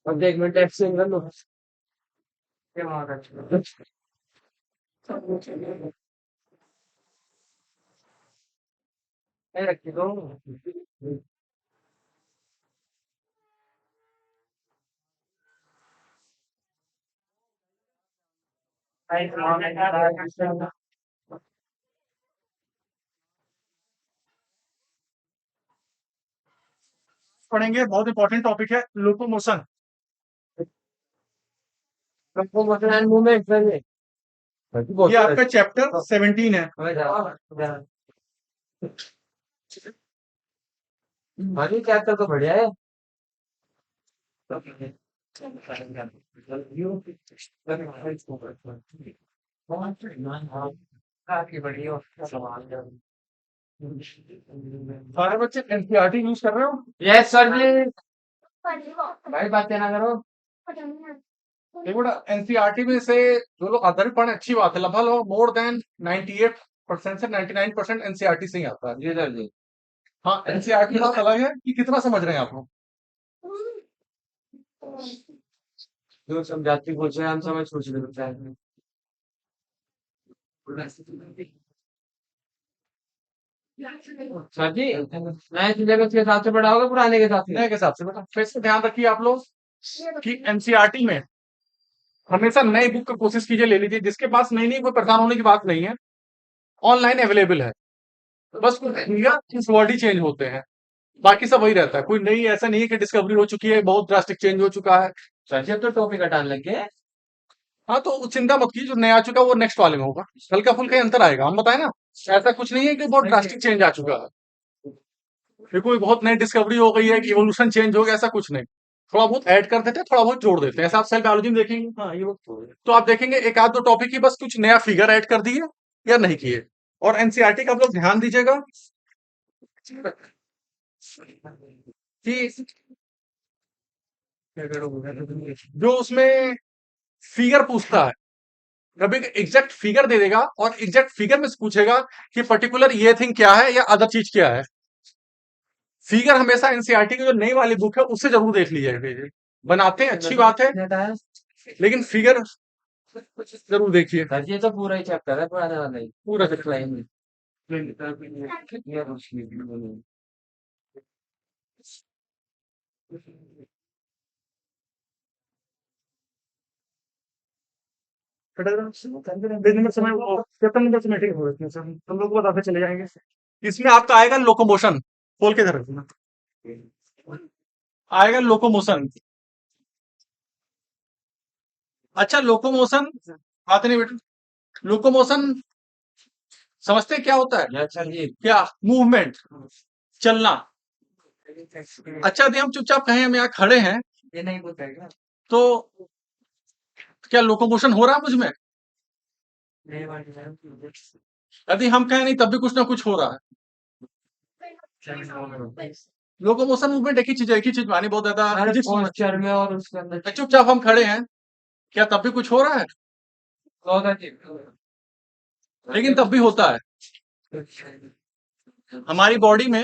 अब देख मैं टेक्स्ट सेंड कर लो। मैं रखी दो। पढ़ेंगे, बहुत इंपॉर्टेंट टॉपिक है लोकोमोशन। मूवमेंट ये आपका चैप्टर 17 है। भाई चैप्टर तो बढ़िया है। काफी बढ़िया सवाल है। सारे बच्चे एनसीईआरटी यूज कर रहे हो? यस सर जी। भाई बातें ना करो। देखो बेटा, एनसीईआरटी में से जो लोग आधारित पढ़े अच्छी बात है, लगभग मोर देन 98% से 99% एनसीईआरटी से ही आता है। जी सर जी। हाँ, एनसीईआरटी का अलग है कि कितना समझ रहे हैं आप लोग। जो समझाती पूछ रहे हैं हम समझ पूछ रहे हैं। सर जी नए सिलेबस के हिसाब से पढ़ाओगे पुराने के हिसाब से? नए के हिसाब से बेटा, फिर से ध्यान रखिए आप लोग कि एनसीईआरटी में हमेशा नई बुक की कोशिश कीजिए, ले लीजिए। जिसके पास नई नहीं, कोई परेशान होने की बात नहीं है, ऑनलाइन अवेलेबल है। बस कुछ इस वर्ड ही चेंज होते हैं, बाकी सब वही रहता है। कोई नई ऐसा नहीं है कि डिस्कवरी हो चुकी है, बहुत ड्रास्टिक चेंज हो चुका है। सर जी अब तो टॉपिक हटाने लग गए। हाँ, तो चिंता मत कीजिए, जो नया आ चुका है वो नेक्स्ट वाले में होगा। हल्का फुल्का ही अंतर आएगा, हम बताए ना। ऐसा कुछ नहीं है कि बहुत ड्रास्टिक चेंज आ चुका है, फिर कोई बहुत नई डिस्कवरी हो गई है कि इवोल्यूशन चेंज हो गया, ऐसा कुछ नहीं। थोड़ा बहुत ऐड कर देते हैं, थोड़ा बहुत जोड़ देते हैं, ऐसा आप सेल बायोलॉजी में देखेंगे। हाँ, ये वो तो आप देखेंगे एक आध दो टॉपिक ही बस कुछ नया फिगर ऐड कर दिए या नहीं किए। और एनसीईआरटी का आप लोग ध्यान दीजिएगा कि जो उसमें फिगर पूछता है, कभी एग्जैक्ट फिगर दे देगा और एग्जैक्ट फिगर में से पूछेगा कि पर्टिकुलर ये थिंग क्या है या अदर चीज क्या है। फिगर हमेशा एनसीईआरटी की जो नई वाली बुक है उससे जरूर देख लीजिएगा। बनाते हैं अच्छी बात है, लेकिन फिगर जरूर देखिए। सर जी ये तो पूरा ही चैप्टर है पुराने वाला ही। पूरा फिर चैप्टर। क्लाइम ये रोशनी भी बोलो। पेज नंबर समय चैप्टर नंबर समय ठीक हो रहे हैं सर, हम लोग को बताते चले जाएंगे। इसमें आपका आएगा लोकोमोशन, खोल के धर रखना। आएगा लोकोमोशन। अच्छा, लोकोमोशन आते नहीं बेटा। लोकोमोशन समझते हैं क्या होता है? यस सर जी। क्या? मूवमेंट, चलना। अच्छा, यदि हम चुपचाप कहें हम यहाँ खड़े हैं, ये नहीं बताएगा। तो क्या लोकोमोशन हो रहा है मुझ में? नहीं वाली है। यदि हम कहें नहीं, तब भी कुछ ना कुछ हो रहा है। लोकोमोशन मूवमेंट एक ही चीज मानी, बहुत ज्यादा हर फिजिक्स में। पोस्चर में और उसके अंदर चुपचाप हम खड़े हैं, क्या तब भी कुछ हो रहा है? होगा जी। लेकिन तब भी होता है। हमारी बॉडी में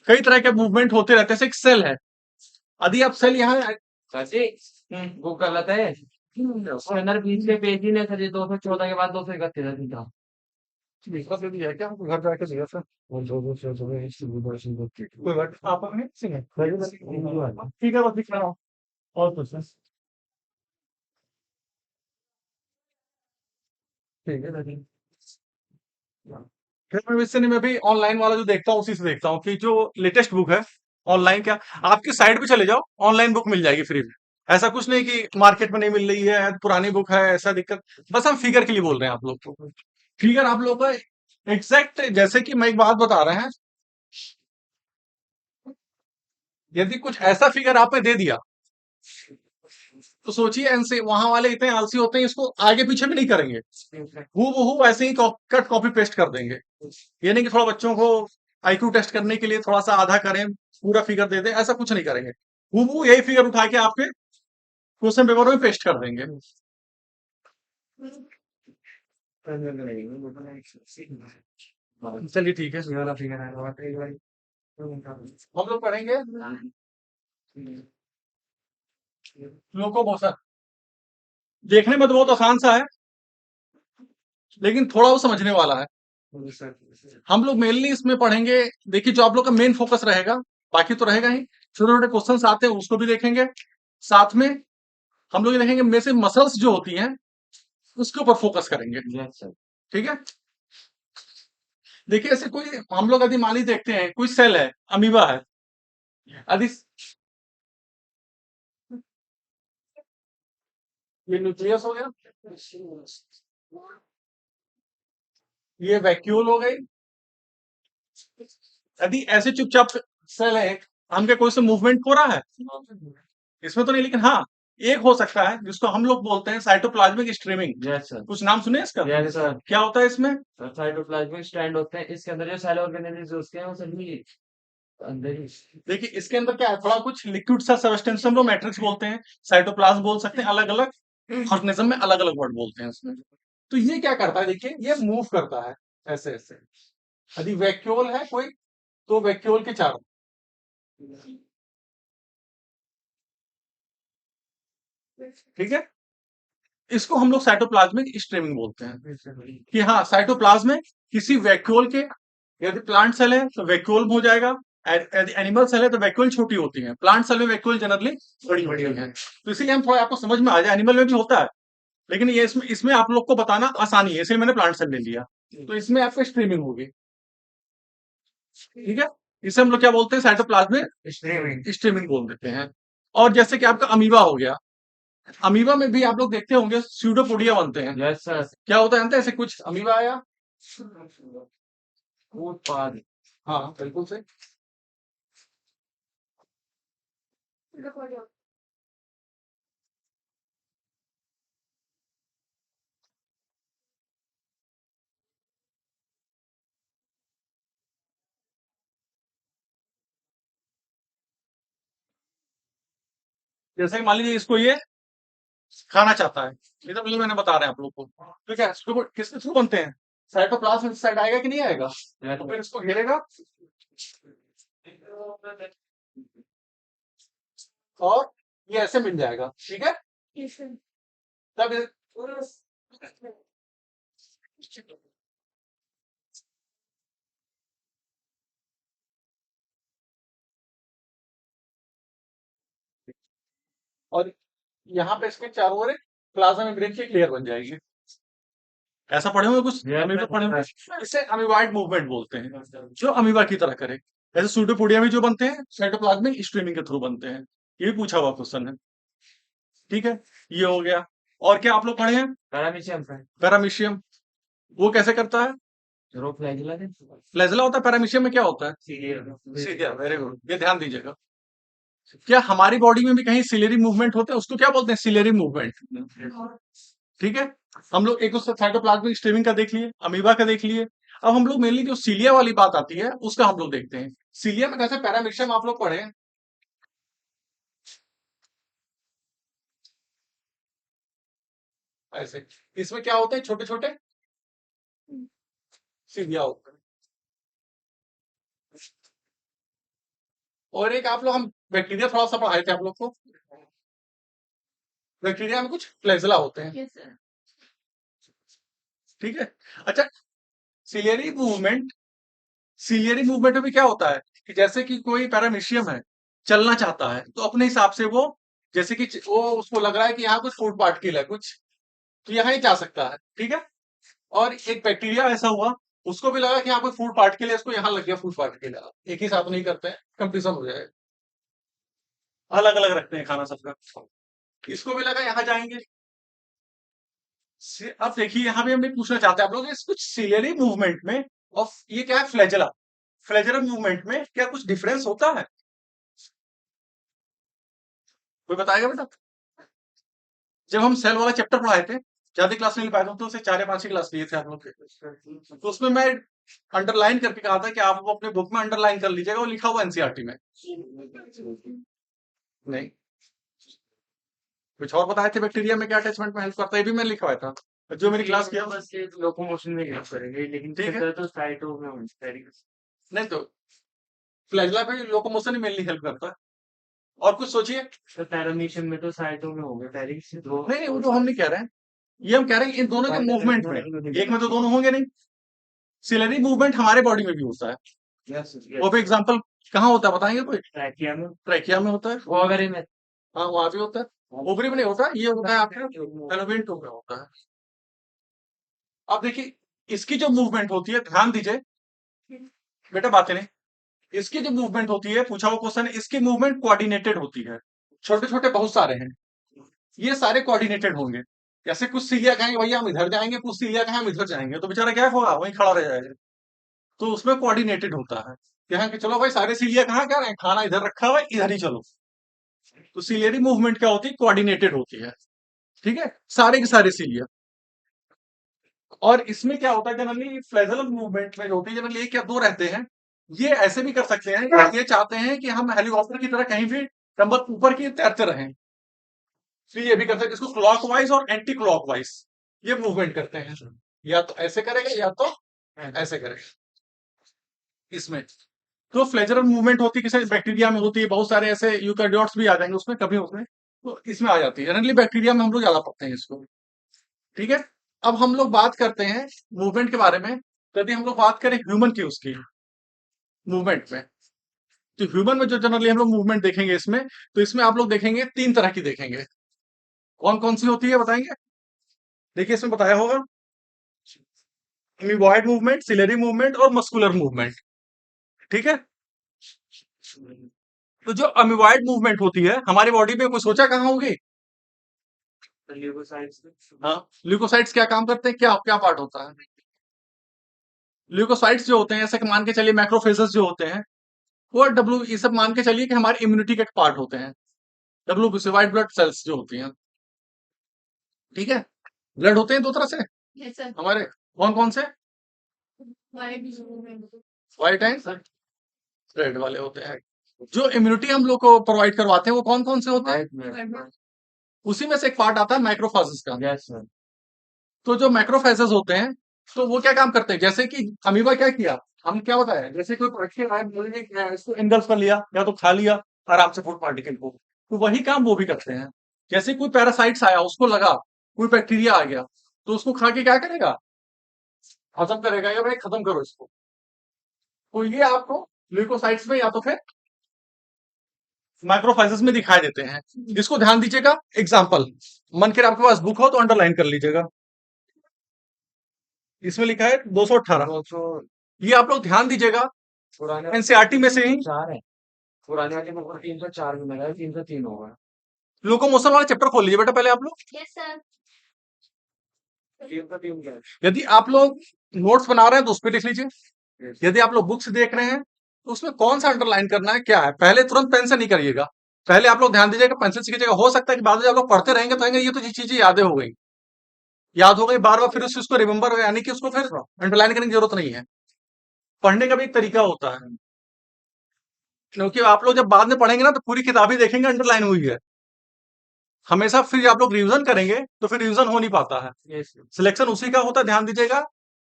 कई तरह के मूवमेंट होते रहते हैं, जैसे एक सेल है। यदि आप सेल यहाँ सर जी वो गलत है। उसके अंदर बीच में पेज ही नहीं सर जी 214 के बाद 231 है सीधा। है क्या, हमको घर जाके दिया सर। और 214 इसलिए वर्षन को कोई बात आप हमें ठीक है, बस दिख रहा हूँ। और कुछ नहीं। ठीक है सर जी। फिर मैं इससे नहीं, मैं भी ऑनलाइन वाला जो देखता हूँ उसी से देखता हूँ कि जो लेटेस्ट बुक है ऑनलाइन, क्या आपकी साइट पे चले जाओ, ऑनलाइन बुक मिल जाएगी फ्री में। ऐसा कुछ नहीं कि मार्केट में नहीं मिल रही है, पुरानी बुक है, ऐसा दिक्कत। बस हम फिगर के लिए बोल रहे हैं आप लोग को। फिगर आप लोग का एग्जैक्ट, जैसे कि मैं एक बात बता रहे हैं, यदि कुछ ऐसा फिगर आपने दे दिया तो सोचिए, एनसे वहां वाले इतने आलसी होते हैं, इसको आगे पीछे भी नहीं करेंगे, हूबहू ऐसे ही कट कॉपी पेस्ट कर देंगे। ये नहीं कि थोड़ा बच्चों को आईक्यू टेस्ट करने के लिए थोड़ा सा आधा करें, पूरा फिगर दे दें, ऐसा कुछ नहीं करेंगे। हूबहू यही फिगर उठा के आपके क्वेश्चन पेपर में पेस्ट कर देंगे। चलिए ठीक है, ये वाला फिगर है हम लोग पढ़ेंगे लोकोमोशन। देखने में तो बहुत आसान सा है, लेकिन थोड़ा वो समझने वाला है। हम लोग मेनली इसमें पढ़ेंगे, देखिए जो आप लोग का मेन फोकस रहेगा, बाकी तो रहेगा ही, छोटे छोटे क्वेश्चंस आते हैं उसको भी देखेंगे, साथ में हम लोग ये देखेंगे में से मसल्स जो होती हैं उसके ऊपर फोकस करेंगे। Yes sir. ठीक है, देखिए ऐसे कोई हम लोग यदि मान ली देखते हैं कोई सेल है, अमीबा है, यदि ये न्यूक्लियस हो गया, ये वैक्यूल हो गई। यदि ऐसे चुपचाप सेल है, हम क्या कोई से मूवमेंट हो रहा है इसमें तो नहीं, लेकिन हाँ एक हो सकता है जिसको हम लोग बोलते हैं साइटोप्लाज्मिक स्ट्रीमिंग। Yes sir. कुछ नाम सुने इसका? Yes sir. क्या होता है इसमें? साइटोप्लाज्मिक स्ट्रैंड होते हैं, इसके अंदर जो सेल ऑर्गेनेल्स होते हैं वो सभी अंदर ही। देखिए इसके अंदर क्या है, थोड़ा कुछ लिक्विड सा सब्सटेंस हम लोग मैट्रिक्स बोलते हैं, साइटोप्लाज्म बोल सकते हैं, अलग अलग ऑर्गेनिज्म में अलग अलग वर्ड बोलते हैं उसमें। तो ये क्या करता है, देखिए ये मूव करता है ऐसे ऐसे। यदि वैक्यूल है कोई, तो वैक्यूल के चारों, ठीक है, इसको हम लोग साइटोप्लाज्मिक स्ट्रीमिंग बोलते हैं। कि हाँ साइटोप्लाज्म में किसी वैक्यूल के, यदि प्लांट सेल है तो वैक्यूल हो जाएगा, यदि एनिमल सेल है तो वैक्यूल छोटी होती है, प्लांट सेल में वैक्यूल जनरली बड़ी होती है। तो इसीलिए हम थोड़ा आपको समझ में आ जाए, एनिमल में भी होता है, लेकिन ये इसमें इसमें आप लोग को बताना आसानी है, इसलिए मैंने प्लांट सेल ले लिया। तो इसमें आपको स्ट्रीमिंग होगी, ठीक है, इसे हम लोग क्या बोलते हैं, साइटोप्लाज्मिक स्ट्रीमिंग। स्ट्रीमिंग बोल देते हैं। और जैसे कि आपका अमीबा हो गया, अमीबा में भी आप लोग देखते होंगे स्यूडोपोडिया बनते हैं। Yes sir. क्या होता है जानते हैं? ऐसे कुछ अमीबा आया, उत्पाद। हाँ बिल्कुल सही। जैसे कि मान लीजिए इसको ये खाना चाहता है, ये तो मैंने बता रहे हैं आप लोग को, ठीक है, इसको किसके थ्रू बनते हैं, साइटोप्लाज्म इस साइड आएगा कि नहीं आएगा, तो फिर इसको घेरेगा और ये ऐसे मिल जाएगा, ठीक है, तब और यहाँ पे इसके चारों ओर एक प्लाज्मा मेम्ब्रेन की एक लेयर बन जाएगी। ऐसा पढ़े हुए कुछ अमीबा पढ़े हुए, इसे अमीबॉइड मूवमेंट बोलते हैं, जो अमीबा की तरह करे। ऐसे सूडोपोडिया में जो बनते हैं साइटोप्लाज्मिक स्ट्रीमिंग के थ्रू बनते हैं, ये भी पूछा हुआ क्वेश्चन है, ठीक है, ये हो गया। और क्या आप लोग पढ़े हैं? Paramecium sir. पैरामीशियम, वो कैसे करता है? रो फ्लैजिला है। फ्लैजिला होता है, पैरामीशियम में क्या होता है? सीलिया, वेरी गुड, ये ध्यान दीजिएगा। क्या हमारी बॉडी में भी कहीं सिलेरी मूवमेंट होते हैं, उसको क्या बोलते हैं, सिलेरी मूवमेंट, ठीक है। हम लोग एक उसका साइटोप्लाज्मिक स्ट्रीमिंग का देख लिए, अमीबा का देख लिए, अब हम लोग मेनली जो सीलिया वाली बात आती है उसका हम लोग देखते हैं। सीलिया में कैसे पैरामीशियम आप लोग पढ़े हैं, ऐसे इसमें क्या होते हैं, छोटे छोटे सीलिया होते हैं। और एक आप लोग, हम बैक्टीरिया थोड़ा सा पढ़ाए थे आप लोग को, बैक्टीरिया में कुछ फ्लैजिला होते हैं, ठीक है। अच्छा, सिलियरी मूवमेंट, सिलियरी मूवमेंट में भी क्या होता है कि जैसे कि कोई पैरामीशियम है, चलना चाहता है तो अपने हिसाब से वो, जैसे कि वो उसको लग रहा है कि यहाँ कुछ फूड पार्टिकल है कुछ, तो यहाँ ही जा सकता है, ठीक है। और एक बैक्टीरिया ऐसा हुआ, उसको भी लगा कि यहाँ कोई फूड पार्टिकल है, इसको यहाँ लग गया फूड पार्टिकल, एक ही साथ नहीं करते हैं, कंपटीशन हो जाएगा, अलग अलग रखते हैं खाना सबका। इसको भी लगा यहाँ जाएंगे। अब देखिए यहाँ भी हम ये पूछना चाहते हैं आप लोग, इस कुछ सिलियरी मूवमेंट में और ये क्या है, फ्लैजेला, फ्लैजेलर मूवमेंट में क्या कुछ डिफरेंस होता है, कोई बताएगा बेटा? जब हम सेल वाला चैप्टर पढ़ाए थे, ज्यादा क्लास नहीं ले पाए थे, तो उसे 4 या 5 ही क्लास लिए थे आप लोग के, तो उसमें मैं अंडरलाइन करके कहा था कि आप वो अपने बुक में अंडरलाइन कर लीजिएगा, वो लिखा हुआ एनसीईआरटी में। नहीं, कुछ और बताए थे बैक्टीरिया में क्या अटैचमेंट में हेल्प करता है, ये भी मैंने लिखा हुआ था, जो मेरी क्लास किया। बस ये लोकोमोशन में हेल्प करेंगे, लेकिन ठीक है, तो साइटो में नहीं तो फ्लैजिला भी लोकोमोशन ही मेनली हेल्प करता है, और कुछ सोचिए। तो पैरामीशन में तो साइटों में हो गए पहले से दो नहीं नहीं, वो तो हम नहीं कह रहे हैं, ये हम कह रहे हैं इन दोनों के मूवमेंट में, एक में तो दोनों होंगे नहीं। सिलेरी मूवमेंट हमारे बॉडी में भी होता है, यस वो भी एग्जाम्पल कहाँ होता है बताएंगे कोई? ट्रैकिया में ट्रैकिया में होता है, वो अगर में हाँ वहां भी होता है। ओवरी में नहीं होता, ये होता है आपके फैलोपियन ट्यूब में होता है। अब देखिए इसकी जो मूवमेंट होती है, ध्यान दीजिए बेटा, बातें नहीं, इसकी जो मूवमेंट होती है, पूछा हुआ क्वेश्चन है, इसकी मूवमेंट कोऑर्डिनेटेड होती है। छोटे छोटे बहुत सारे हैं, ये सारे कोऑर्डिनेटेड होंगे। जैसे कुछ सीलिया कहेंगे भैया हम इधर जाएंगे, कुछ सीलिया कहें हम इधर जाएंगे, तो बेचारा क्या होगा, वहीं खड़ा रह जाएगा। तो उसमें कोऑर्डिनेटेड होता है, यहाँ के चलो भाई सारे सीलिया कहाँ क्या रहे हैं, खाना इधर रखा हुआ है, इधर ही चलो। तो सीलियरी मूवमेंट क्या होती है, कोऑर्डिनेटेड होती है, ठीक है, सारे के सारे सीलिया। और इसमें क्या होता है जनरली, फ्लैजलम मूवमेंट में होती है जनरली एक या दो रहते हैं। ये ऐसे भी कर सकते हैं कि ये चाहते हैं कि हम हेलीकॉप्टर की तरह कहीं भी नंबर ऊपर की तैरते रहें, तो ये भी कर सकते हैं, इसको क्लॉकवाइज और एंटी क्लॉकवाइज ये मूवमेंट करते हैं, या तो ऐसे करेगा या तो ऐसे करेगा। इसमें तो फ्लैजलम मूवमेंट होती है, किसी बैक्टीरिया में होती है, बहुत सारे ऐसे यूकैरियोट्स भी आ जाएंगे उसमें कभी उसमें, तो इसमें आ जाती है जनरली, बैक्टीरिया में हम लोग ज्यादा पढ़ते हैं इसको, ठीक है। अब हम लोग बात करते हैं मूवमेंट के बारे में, यदि हम लोग बात करें ह्यूमन की उसकी मूवमेंट में, तो ह्यूमन में जो जनरली हम लोग मूवमेंट देखेंगे इसमें, तो इसमें आप लोग देखेंगे तीन तरह की देखेंगे। कौन कौन सी होती है बताएंगे? देखिए इसमें बताया होगा, अमीबॉयड मूवमेंट, सिलेरी मूवमेंट और मस्कुलर मूवमेंट, ठीक है। तो जो अमीबॉयड मूवमेंट होती है हमारी बॉडी में, कोई सोचा कहाँ होगी? हाँ, ल्यूकोसाइट्स क्या काम करते हैं, क्या क्या पार्ट होता है? ल्यूकोसाइट्स जो होते हैं, ऐसे मान के चलिए मैक्रोफेजेस जो होते हैं, वो डब्ल्यू ये सब मान के चलिए कि हमारे इम्यूनिटी के पार्ट होते हैं, डब्ल्यू व्हाइट ब्लड सेल्स जो होती हैं, ठीक है। ब्लड होते हैं दो तरह से Yes, sir. हमारे, कौन कौन से? Why do you white and red वाले होते हैं। जो इम्यूनिटी हम लोग को प्रोवाइड करवाते हैं वो कौन कौन से होते हैं? उसी में से एक पार्ट आता है माइक्रोफेजेस का। यस सर तो जो माइक्रोफेजेस होते हैं, तो वो क्या काम करते हैं, जैसे कि अमीबा क्या किया, हम क्या बताया, जैसे कोई प्रोडक्शन आया, बोल रहे हैं, इसको इंगल्फ कर लिया या तो खा लिया आराम से फूड पार्टिकल को, तो वही काम वो भी करते हैं। जैसे कोई पैरासाइट्स आया, उसको लगा, कोई बैक्टीरिया आ गया, तो उसको खा के क्या करेगा, खत्म करेगा, या भाई खत्म करो इसको। तो ये आपको ल्यूकोसाइट्स में या तो फिर माइक्रोफाइजेस में दिखाई देते हैं। इसको ध्यान दीजिएगा, एग्जाम्पल मन के आपके पास बुक हो तो अंडरलाइन कर लीजिएगा, इसमें लिखा है 218, तो ये आप लोग ध्यान दीजिएगा, पुराने एनसीईआरटी में से ही। चार है, पुराने वाले में 304 में मिला है, 303 होगा। लोकोमोशन वाला चैप्टर खोल लीजिए बेटा पहले आप लोग। Yes, sir. 303 क्या है? यदि आप लोग नोट्स बना रहे हैं तो उस पर लिख लीजिए, Yes. यदि आप लोग बुक्स देख रहे हैं तो उसमें कौन सा अंडरलाइन करना है, क्या है, पहले तुरंत पेन से नहीं करिएगा, पहले आप लोग ध्यान दीजिएगा, पेंसिल से कीजिएगा। हो सकता है कि बाद में जब आप लोग पढ़ते रहेंगे तो कहेंगे ये तो चीजें यादें हो गई, याद हो गई, बार बार फिर उसको रिमेम्बर हो, यानी कि उसको फिर अंडरलाइन करने की जरूरत नहीं है। पढ़ने का भी एक तरीका होता है, क्योंकि आप लोग जब बाद में पढ़ेंगे ना तो पूरी किताब ही देखेंगे अंडरलाइन हुई है, हमेशा फिर आप लोग रिवीजन करेंगे तो फिर रिवीजन हो नहीं पाता है। Yes. सिलेक्शन उसी का होता है, ध्यान दीजिएगा,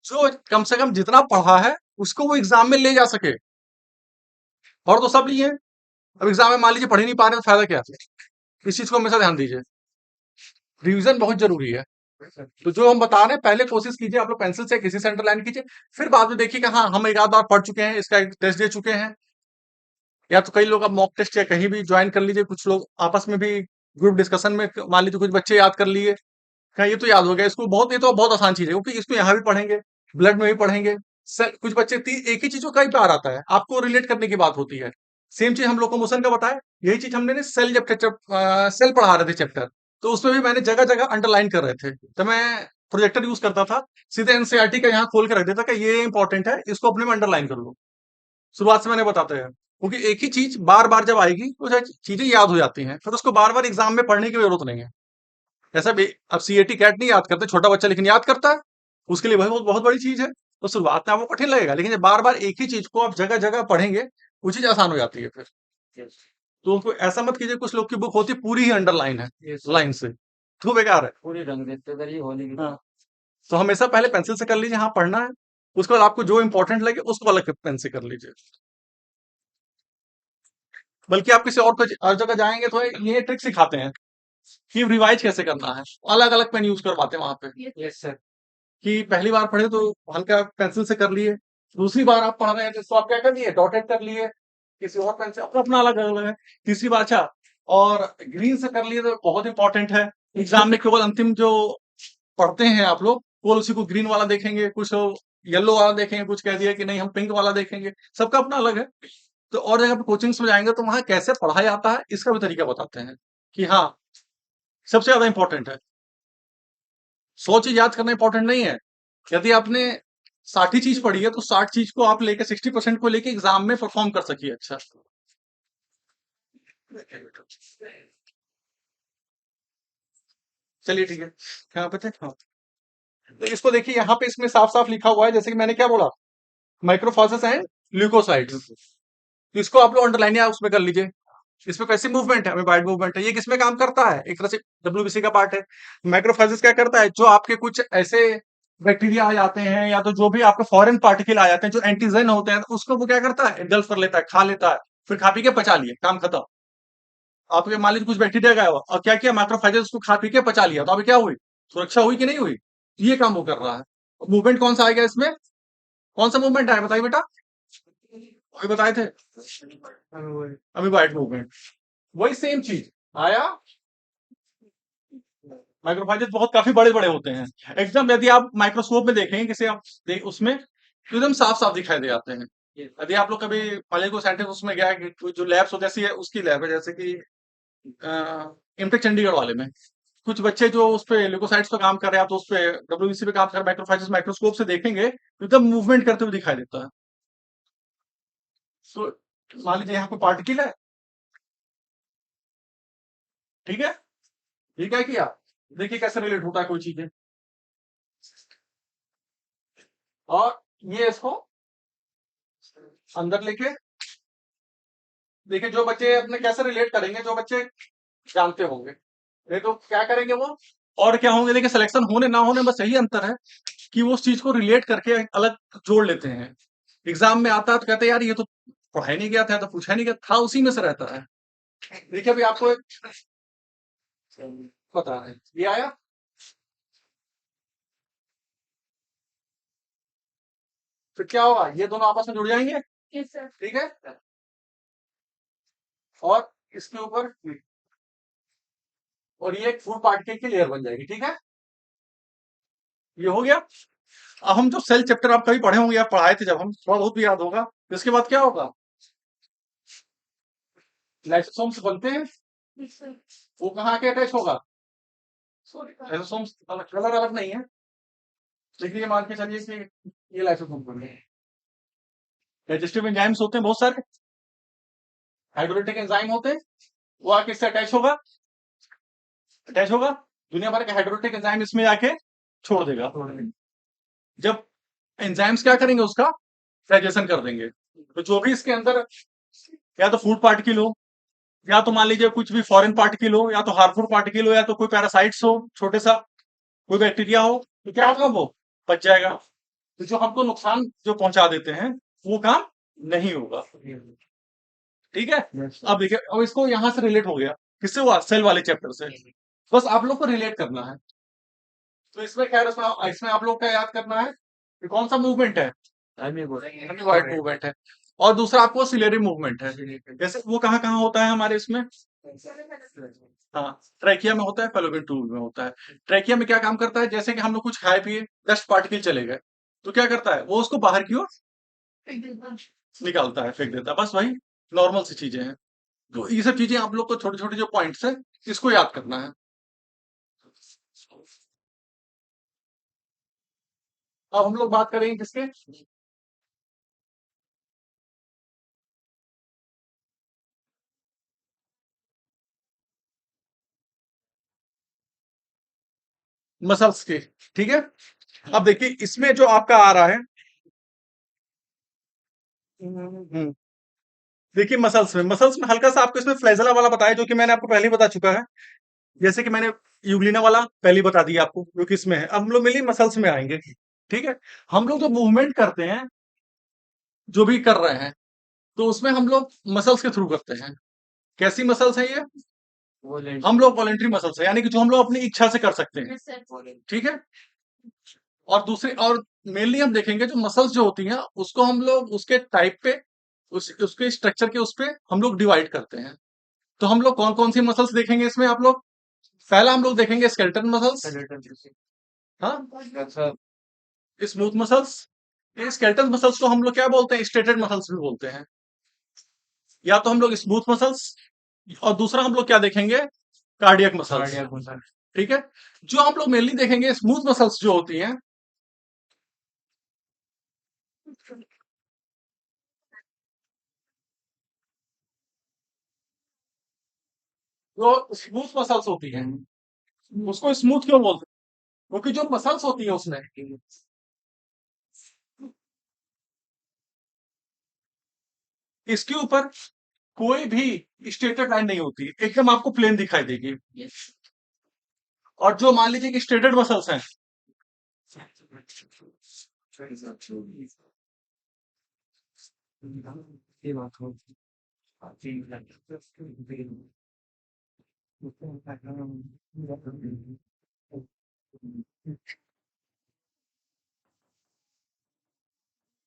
जो कम से कम जितना पढ़ा है उसको वो एग्जाम में ले जा सके। और तो सब लिए, अब एग्जाम में मान लीजिए पढ़ ही नहीं पा रहे तो फायदा क्या है? इस चीज को हमेशा ध्यान दीजिए, रिवीजन बहुत जरूरी है। तो जो हम बता रहे हैं पहले कोशिश कीजिए आप लोग पेंसिल से किसी से अंडरलाइन कीजिए, फिर बाद में देखिए कि हाँ हम एक आध बार पढ़ चुके हैं, इसका एक टेस्ट दे चुके हैं, या तो कई लोग अब मॉक टेस्ट या कहीं भी ज्वाइन कर लीजिए, कुछ लोग आपस में भी ग्रुप डिस्कशन में मान लीजिए कुछ बच्चे याद कर लिए, हाँ ये तो याद हो गया इसको, बहुत, ये तो बहुत आसान चीज है, क्योंकि इसको यहाँ भी पढ़ेंगे, ब्लड में भी पढ़ेंगे। कुछ बच्चे एक ही चीज को कई बार आता है, आपको रिलेट करने की बात होती है। सेम चीज हम लोकोमोशन का बताया, यही चीज हमने सेल जब सेल पढ़ा रहे थे चैप्टर, तो उसमें भी मैंने जगह जगह अंडरलाइन कर रहे थे, तो मैं प्रोजेक्टर यूज करता था, सीधे एनसीईआरटी का यहाँ खोल के रख देता कि ये इंपॉर्टेंट है, इसको अपने में अंडरलाइन कर लो। शुरुआत से मैंने बताते हैं, क्योंकि एक ही चीज बार बार जब आएगी तो चीजें याद हो जाती हैं, फिर उसको बार बार एग्जाम में पढ़ने की जरूरत नहीं है। ऐसा भी अब सीएटी कैट नहीं याद करते, छोटा बच्चा लेकिन याद करता है, उसके लिए बहुत बहुत बड़ी चीज है। तो शुरुआत में आपको कठिन लगेगा, लेकिन जब बार बार एक ही चीज को आप जगह जगह पढ़ेंगे वो चीज आसान हो जाती है फिर। Yes. तो उनको ऐसा मत कीजिए, कुछ लोग की बुक होती है पूरी ही अंडरलाइन है, Yes. लाइन से, तो बेकार है। पूरी रंग देते थे ये होली की। हाँ, तो हमेशा पहले पेंसिल से कर लीजिए, हाँ पढ़ना है, उसके बाद आपको जो इंपॉर्टेंट लगे उसको अलग पेन से कर लीजिए। बल्कि आप किसी और हर जगह जाएंगे तो ये ट्रिक सिखाते हैं कि रिवाइज कैसे करना है, अलग अलग पेन यूज करवाते हैं वहां पे। Yes sir. कि पहली बार पढ़े तो हल्का पेंसिल से कर लिए, दूसरी बार आप पढ़ रहे हैं तो इसको आप क्या कर लिए, डॉटेड कर लिए, किसी और पेन से, अपना अपना अलग अलग है। तीसरी बार अच्छा, और ग्रीन से कर लिए तो बहुत इंपॉर्टेंट है। एग्जाम में केवल अंतिम जो पढ़ते हैं आप लोग वो उसी को ग्रीन वाला देखेंगे, कुछ येलो वाला देखेंगे, कुछ कह दिया कि नहीं हम पिंक वाला देखेंगे, सबका अपना अलग है। तो और जगह पे कोचिंग्स में जाएंगे तो वहां कैसे पढ़ाया जाता है इसका भी तरीका बताते हैं कि हाँ सबसे ज्यादा इंपॉर्टेंट है। 100 चीज याद करना इंपॉर्टेंट नहीं है। यदि आपने 60 ही चीज पढ़ी है तो 60 चीज को आप लेके 60% को लेके एग्जाम में परफॉर्म कर सकिए अच्छा। चलिए ठीक है, यहाँ पे थे हाँ। तो इसको देखिए यहाँ पे इसमें साफ साफ लिखा हुआ है, जैसे कि मैंने क्या बोला, माइक्रोफॉसेस एंड ल्यूकोसाइट्स। तो इसको आप लोग अंडरलाइन या उसमें कर लीजिए। इसमें पैसिव मूवमेंट है, अमीबाइड मूवमेंट है, ये किसमें काम करता है, एक तरह से डब्ल्यूबीसी का पार्ट है। माइक्रोफेजेस क्या करता है, जो आपके कुछ ऐसे बैक्टीरिया आ जाते हैं या तो जो भी आपके फॉरेन पार्टिकल आ जाते हैं जो एंटीजन होते हैं, उसको वो क्या करता है, इंगल्फ कर लेता है, खा लेता है, फिर खा पी के पचा लिए, काम खत्म। आपके मान लीजिए कुछ बैक्टीरिया गया हुआ और क्या किया, माइक्रोफेजेस उसको खा पी के पचा लिया, तो अभी क्या हुई, सुरक्षा हुई कि नहीं हुई, ये काम वो कर रहा है। मूवमेंट कौन सा आएगा इसमें, कौन सा मूवमेंट आया बताइए बेटा, अभी बताए थे, अमीबाइड मूवमेंट, वही सेम चीज आया। माइक्रोफाइजेस बहुत काफी बड़े बड़े होते हैं एकदम, यदि आप माइक्रोस्कोप में देखेंगे किसी आप उसमें तो एकदम साफ साफ दिखाई दे जाते हैं। यदि आप लोग कभी कॉलेज को सेंटर उसमें गया कि जो लैब्स होती है जैसी है उसकी लैब है, जैसे कि इम्टेक चंडीगढ़ वाले में कुछ बच्चे जो उस पे ल्यूकोसाइट्स पे काम कर रहे हैं, आप तो उस पे डब्ल्यूबीसी पे काम कर रहे हैं, माइक्रोफाइजेस माइक्रोस्कोप से देखेंगे तो एकदम मूवमेंट करते हुए दिखाई देता है। तो मान लीजिए यहाँ पे पार्टिकल है, ठीक है, ये क्या किया, देखिए कैसे रिलेट होता है कोई चीजें, और ये इसको अंदर लेके देखिए, जो बच्चे अपने कैसे रिलेट करेंगे, जो बच्चे जानते होंगे, नहीं तो क्या करेंगे वो, और क्या होंगे, देखिए सिलेक्शन होने ना होने बस यही अंतर है कि वो उस चीज को रिलेट करके अलग जोड़ लेते हैं। एग्जाम में आता है तो कहते हैं यार ये तो पढ़ाई नहीं गया था, तो पूछा नहीं गया था, उसी में से रहता है। देखिए अभी आपको एक पता है, ये आया, फिर क्या होगा, ये दोनों आपस में जुड़ जाएंगे, Yes, sir. ठीक है, और इसके ऊपर और ये एक फूड पार्टिकल की लेयर बन जाएगी, ठीक है, ये हो गया। अब हम जो सेल चैप्टर आप कभी पढ़े होंगे, आप पढ़ाए थे जब, हम थोड़ा बहुत भी याद होगा, इसके बाद क्या होगा, लाइसोसोम्स बनते हैं, Yes, sir. वो कहाँ के अटैच होगा, Sorry, sir. लाइसोसोम्स अलग कलर अलग नहीं है, लेकिन ये मान के चलिए कि ये लाइसोसोम बन गए। डाइजेस्टिव एंजाइम्स होते हैं बहुत सारे, हाइड्रोलिटिक एंजाइम होते हैं, वो आके इससे अटैच होगा, अटैच होगा, दुनिया भर के हाइड्रोलिटिक एंजाइम इसमें जाके छोड़ देगा। जब एंजाइम्स क्या करेंगे, उसका डाइजेशन कर देंगे, तो जो भी इसके अंदर या तो फूड पार्टिकल हो, या तो मान लीजिए कुछ भी फॉरेन पार्टिकल हो, या तो हार्मफुल पार्टिकल हो, या तो कोई पैरासाइट्स हो, छोटे सा कोई बैक्टीरिया हो, तो क्या होगा, वो बच जाएगा। तो जो हमको नुकसान जो पहुंचा देते हैं वो काम नहीं होगा, ठीक है। अब देखिए, अब इसको यहां से रिलेट हो गया, किससे हुआ, सेल वाले चैप्टर से, बस आप लोग को रिलेट करना है। तो इसमें क्या है, इसमें आप लोग क्या याद करना है कि कौन सा मूवमेंट है, अमीबाइड मूवमेंट है, और दूसरा आपको सिलेरी मूवमेंट है। जैसे वो कहाँ कहाँ होता है हमारे इसमें, हाँ ट्रैकिया में होता है, फैलोपियन ट्यूब में होता है। ट्रैकिया में क्या काम करता है, जैसे कि हम लोग कुछ खाए पिए, डस्ट पार्टिकल चले गए, तो क्या करता है, वो उसको बाहर की ओर निकालता है, फेंक देता है, बस वही नॉर्मल सी चीजें हैं। तो ये सब चीजें आप लोग को छोटे छोटे जो पॉइंट्स है इसको याद करना है। अब हम लोग बात करेंगे किसके, मसल्स के, ठीक है। अब देखिए इसमें जो आपका आ रहा है, हम्म, देखिए मसल्स में हल्का सा आपको इसमें फ्लैजेला वाला बताया, जो कि मैंने आपको पहले ही बता चुका है। जैसे कि मैंने यूग्लिना वाला पहले ही बता दिया आपको जो कि इसमें है। अब हम लोग मिली मसल्स में आएंगे, ठीक है। हम लोग जो मूवमेंट करते हैं, जो भी कर रहे हैं, तो उसमें हम लोग मसल्स के थ्रू करते हैं। कैसी मसल्स हैं ये? वो लेंट हम लोग वॉलेंट्री मसल्स है, यानी कि जो हम लोग अपनी इच्छा से कर सकते हैं। Yes, sir. ठीक है। और दूसरी और मेनली हम देखेंगे जो मसल्स जो होती हैं उसको हम लोग उसके टाइप पे उसके स्ट्रक्चर के उस पे हम लोग डिवाइड करते हैं। तो हम लोग कौन कौन सी मसल्स देखेंगे इसमें आप लोग? पहला हम लोग देखेंगे स्केलेटन मसल्स। हाँ, अच्छा स्मूथ मसल्स। ये स्केलेटन मसल्स को हम लोग क्या बोलते हैं? स्ट्रेटेड मसल्स भी बोलते हैं। या तो हम लोग स्मूथ मसल्स, और दूसरा हम लोग क्या देखेंगे? Cardiac muscles. कार्डियक मसल ठीक है। जो हम लोग मेनली देखेंगे स्मूथ मसल्स जो होती हैं, जो स्मूथ मसल्स होती हैं उसको स्मूथ क्यों बोलते हैं? क्योंकि जो मसल्स होती है उसमें इसके ऊपर कोई भी स्ट्रेटेड लाइन नहीं होती, एकदम आपको प्लेन दिखाई देगी। Yes. और जो मान लीजिए कि स्ट्रेटेड मसल्स हैं, ये बात हो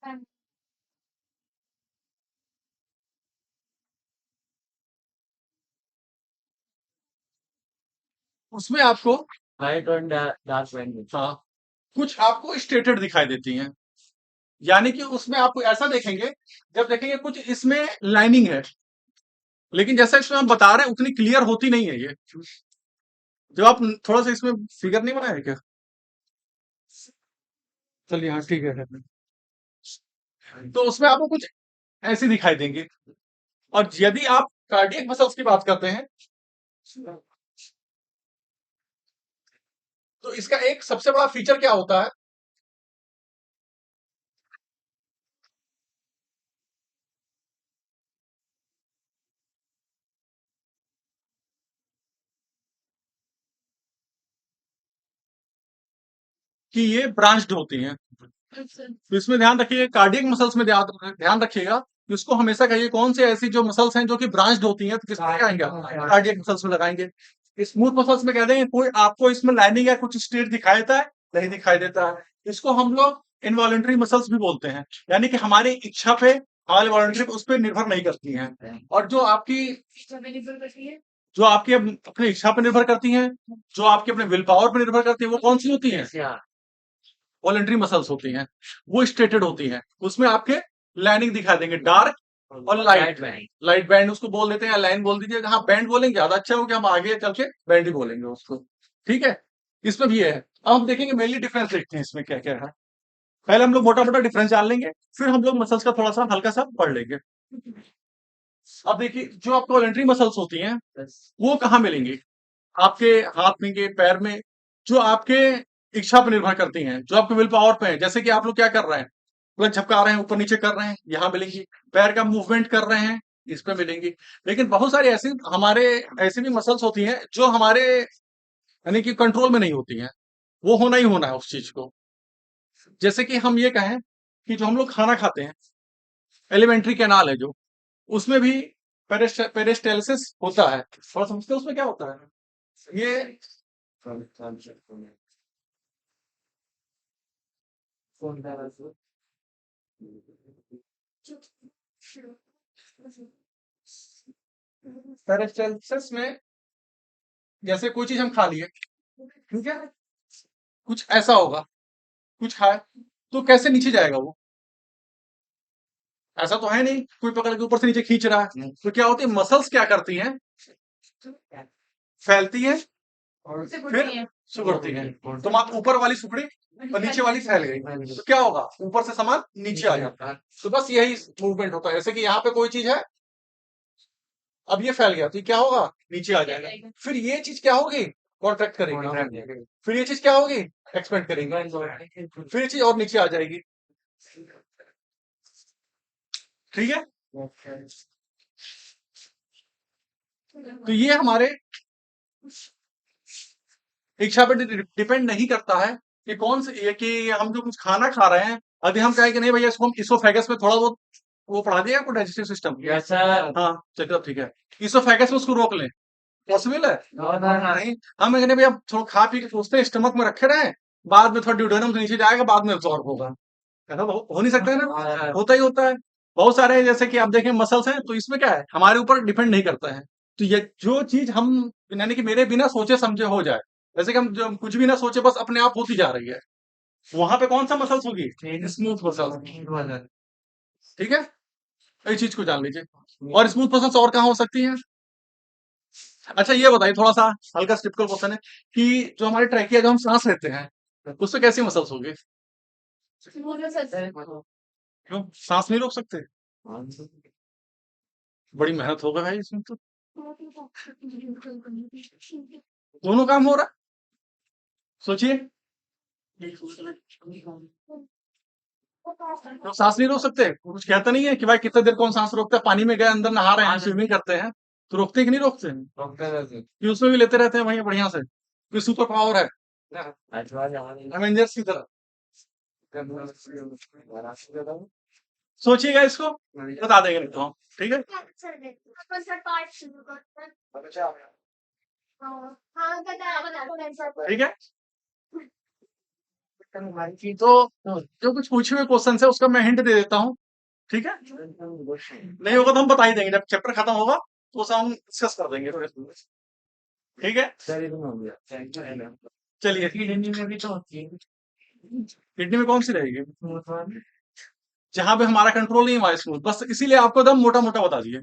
And उसमें आपको लाइट और डार्क बैंड हाँ, कुछ आपको स्ट्रेटेड दिखाई देती हैं। यानी कि उसमें आप ऐसा देखेंगे, जब देखेंगे कुछ इसमें लाइनिंग है, लेकिन जैसा इसमें हम बता रहे हैं उतनी क्लियर होती नहीं है ये। जब आप थोड़ा सा इसमें फिगर नहीं बनाया है क्या? चलिए हाँ ठीक है। तो उसमें आपको कुछ ऐसी दिखाई देंगे। और यदि आप कार्डियक मसल्स की बात करते हैं तो इसका एक सबसे बड़ा फीचर क्या होता है? कि ये ब्रांच्ड होती हैं। yes, sir. तो इसमें ध्यान रखिएगा, कार्डियक मसल्स में ध्यान रखिएगा कि उसको हमेशा कहिए कौन से ऐसी जो मसल्स हैं जो कि ब्रांच्ड होती हैं तो किस में लगाएंगे? कार्डियक मसल्स में लगाएंगे। स्मूथ मसल्स में कह देंगे कोई आपको इसमें लाइनिंग या कुछ स्ट्रेट दिखाई देता है? नहीं दिखाई देता है। इसको हम लोग इनवॉलंटरी मसल्स भी बोलते हैं, यानी कि हमारी इच्छा पे, हमारी वॉलंटरी उस पर निर्भर नहीं करती हैं। और जो आपकी Teacher available करती है. अपनी इच्छा पर निर्भर करती हैं, जो आपके अपने विल पावर पर निर्भर करती है, वो कौन सी होती हैं? वॉलंटरी मसल्स होती हैं। वो स्ट्रेटेड होती हैं, उसमें आपके लाइनिंग दिखाई देंगे, डार्क और लाइट। लाइट बैंड उसको बोल देते हैं, या लाइन बोल दीजिए। हाँ, बैंड बोलेंगे ज्यादा अच्छा होगा, हम आगे चल के बैंड ही बोलेंगे उसको। ठीक है। इसमें भी ये है। अब हम देखेंगे मेनली डिफरेंस देखते हैं इसमें क्या क्या है। पहले हम लोग मोटा मोटा डिफरेंस जान लेंगे, फिर हम लोग मसल्स का थोड़ा सा हल्का सा पढ़ लेंगे। अब देखिए, जो आपको वॉलंटरी मसल्स होती हैं वो कहाँ मिलेंगी? आपके हाथ में, के पैर में, जो आपके इच्छा पर निर्भर करती हैं, जो आपके विल पावर पे है। जैसे कि आप लोग क्या कर रहे हैं, पूरा झपका रहे हैं, ऊपर नीचे कर रहे हैं, यहाँ मिलेंगी। पैर का मूवमेंट कर रहे हैं, इस पे मिलेंगी। लेकिन बहुत सारी ऐसी भी मसल्स होती हैं जो हमारे यानी कि कंट्रोल में नहीं होती हैं। वो होना ही होना है उस चीज को। जैसे कि हम ये कहें कि जो हम लोग खाना खाते हैं, एलिमेंट्री कैनाल है जो, उसमें भी पेरिस्टालसिस होता है। थोड़ा समझते हैं उसमें क्या होता है? ये पेरिस्टालसिस में जैसे कोई चीज हम खा लिए, ठीक है, कुछ ऐसा होगा, कुछ है, तो कैसे नीचे जाएगा वो? ऐसा तो है नहीं कोई पकड़ के ऊपर से नीचे खींच रहा है। तो क्या होती है, मसल्स क्या करती हैं? फैलती है और से फिर बढ़ती है. सुगड़ती है। तो आप ऊपर वाली सुकड़ी और नीचे वाली फैल गई, तो क्या होगा? ऊपर से सामान नीचे आ जाता है। तो बस यही मूवमेंट होता है। जैसे कि यहाँ पे कोई चीज है, अब ये फैल गया, तो ये क्या होगा? नीचे आ जाएगा। फिर ये चीज क्या होगी? कॉन्ट्रैक्ट करेगी। फिर ये चीज क्या होगी? एक्सपेंड करेगी। फिर ये चीज और नीचे आ जाएगी। ठीक है। तो ये हमारे इच्छा पर डिपेंड नहीं करता है कि कौन से, ये कि हम जो कुछ खाना खा रहे हैं, यदि हम कहें कि नहीं भैया इसको हम इसोफेगस में थोड़ा बहुत वो पढ़ा दिया आपको डाइजेस्टिव सिस्टम? Yes sir. हाँ चलो ठीक है। इसोफेगस में उसको रोक लें, पॉसिबल है? नहीं, हम कहते भी अब थोड़ा खा पी के सोचते हैं स्टमक में रखे रहे, बाद में थोड़ा ड्यूडेनम से नीचे जाएगा, बाद में अब्सॉर्ब होगा। ऐसा हो नहीं सकता है ना? हाँ। होता ही होता है। बहुत सारे जैसे कि आप देखें मसल्स हैं, तो इसमें क्या है, हमारे ऊपर डिपेंड नहीं करता है। तो ये जो चीज हम, यानी कि मेरे बिना सोचे समझे हो जाए, जैसे कि हम जो कुछ भी ना सोचे बस अपने आप होती जा रही है, वहां पे कौन सा मसल्स होगी? Smooth muscles. ठीक है, इस चीज को जान लीजिए। और स्मूथ मसल्स और कहाँ हो सकती हैं? अच्छा ये बताइए, थोड़ा सा हल्का टिपिकल क्वेश्चन है कि जो हमारे ट्रैकिया, जो हम सांस लेते हैं, उससे कैसी मसल्स होगी? बोलो सर। क्यों सांस नहीं रोक सकते? बड़ी मेहनत होगा भाई इसमें तो, दोनों काम हो रहा है। सोचिए, तो सांस नहीं रोक सकते, कुछ कहता नहीं है कि भाई कितने देर कौन सांस रोकता है? पानी में गए, अंदर नहा रहे हैं, स्विमिंग करते हैं, तो रोकते हैं कि नहीं रोकते हैं? कि उसमें भी लेते रहते हैं वहीं बढ़िया से, कोई सुपर पावर है एवेंजर्स की तरह। सोचिएगा इसको, बता देंगे नहीं तो हम, ठीक है? ठीक है, तो जो कुछ पूछे हुए क्वेश्चन है उसका मैं हिंट दे देता हूँ, ठीक है? नहीं होगा तो हम बता ही देंगे, जब चैप्टर खत्म होगा तो उसे हम डिस्कस कर देंगे, ठीक है? चलिए, किडनी में भी तो होती है। किडनी में कौन सी रहेगी? जहां पे हमारा कंट्रोल नहीं हुआ स्मूथ, बस इसीलिए आपको एकदम मोटा मोटा बता दिए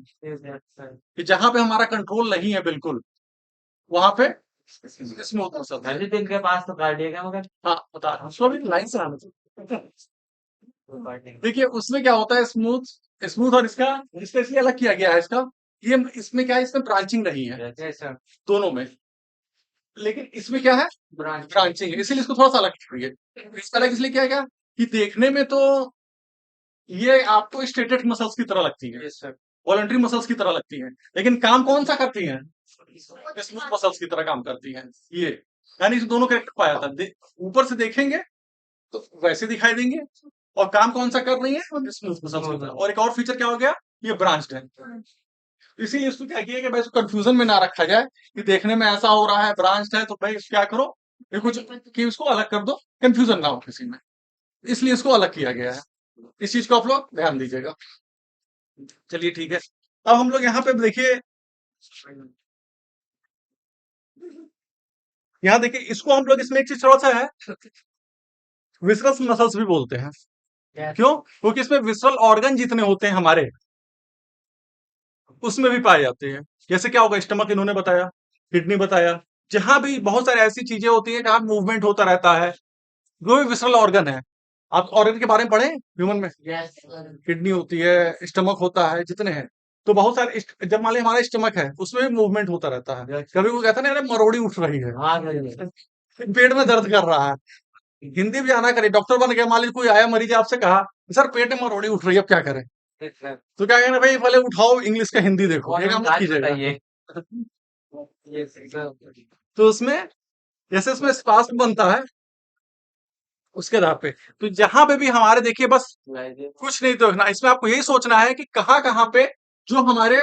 कि जहां पे हमारा कंट्रोल नहीं है बिल्कुल, वहां पे स्मूथ मसल है। दिल के पास तो कार्डियक है मगर हाँ बता रहा हूँ, उसको भी लाइन से आना चाहिए। देखिए उसमें क्या होता है, स्मूथ स्मूथ और इसका इसका इसलिए अलग किया गया है इसका, ये इसमें क्या है, इसमें ब्रांचिंग नहीं है दोनों में, लेकिन इसमें क्या है, ब्रांचिंग है, इसीलिए इसको थोड़ा सा अलग किया गया। इसका अलग इसलिए किया गया कि देखने में तो ये आपको स्टेटेड मसल्स की तरह लगती है, वॉलंटरी मसल्स की तरह लगती हैं, लेकिन काम कौन सा करती हैं? स्मूथ मसल्स की तरह काम करती हैं ये, यानी इस दोनों कैरेक्टर पाया था। ऊपर से देखेंगे तो वैसे दिखाई देंगे, और काम कौन सा कर रही है? स्मूथ मसल्स की तरह। और एक और फीचर क्या हो गया, ये ब्रांच्ड है, इसीलिए इसको क्या किया कि भाई इसको कंफ्यूजन में ना रखा जाए कि देखने में ऐसा हो रहा है ब्रांच्ड है, तो भाई क्या करो, ये कुछ कि उसको अलग कर दो, कंफ्यूजन ना हो किसी में, इसलिए इसको अलग किया गया है। इस चीज को आप लोग ध्यान दीजिएगा। चलिए ठीक है, अब हम लोग यहाँ पे देखिए, यहाँ देखिए इसको हम लोग, इसमें एक चीज थोड़ा सा है, विसरस मसल्स भी बोलते हैं। क्यों? क्योंकि इसमें विसरल ऑर्गन जितने होते हैं हमारे, उसमें भी पाए जाते हैं। जैसे क्या होगा, स्टमक इन्होंने बताया, किडनी बताया, जहां भी बहुत सारी ऐसी चीजें होती हैं जहां मूवमेंट होता रहता है, जो भी विसरल ऑर्गन है। आप ऑर्गन के बारे में पढ़े ह्यूमन में? किडनी होती है, स्टमक होता है, जितने हैं, तो बहुत सारे जब मान लीजिए हमारा स्टमक है, उसमें भी मूवमेंट होता रहता है। कभी वो कहता है ना, मरोड़ी उठ रही है, पेट में दर्द कर रहा है, हिंदी भी आना करे, डॉक्टर बन गया, मान लीजिए कोई आया मरीज, आपसे कहा सर पेट में मरोड़ी उठ रही है, अब क्या करें? तो क्या कहना भाई, पहले उठाओ, इंग्लिश का हिंदी देखो, ये काम मत कीजिएगा। तो उसमें जैसे उसमें स्पास बनता है उसके आधार पे, तो जहां पे भी हमारे देखिए, बस कुछ नहीं तो ना, इसमें आपको यही सोचना है कि कहाँ कहाँ पे जो हमारे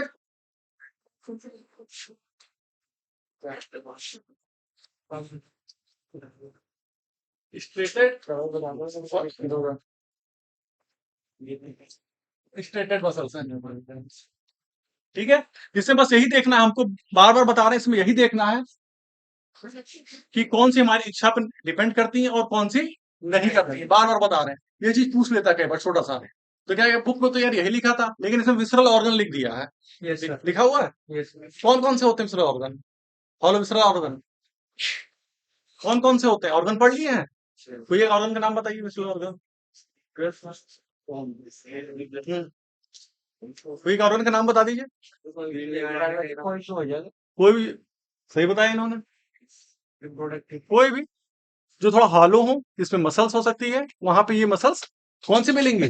स्ट्रेटेड मसल्स हैं, ठीक है? इसमें बस यही देखना है हमको, बार बार बता रहे हैं, इसमें यही देखना है कि कौन सी हमारी इच्छा पर डिपेंड करती है और कौन सी नहीं करती है, बार बार बता रहे हैं। ये चीज पूछ लेता है कई बार छोटा सा, तो क्या बुक में तो यार यही लिखा था, लेकिन इसमें विसरल ऑर्गन लिख दिया है, लिखा हुआ है। कौन कौन से होते हैं visceral organ? Hollow visceral organ कौन कौन से होते हैं? ऑर्गन पढ़ लिए हैं? कोई एक ऑर्गन का नाम बताइए विसरल ऑर्गन। कोई एक ऑर्गन का नाम बता दीजिए, कोई भी, सही बताया इन्होंने, कोई भी जो थोड़ा हॉलो हो, इसमें मसल्स हो सकती है, वहां पे ये मसल्स कौन से मिलेंगे?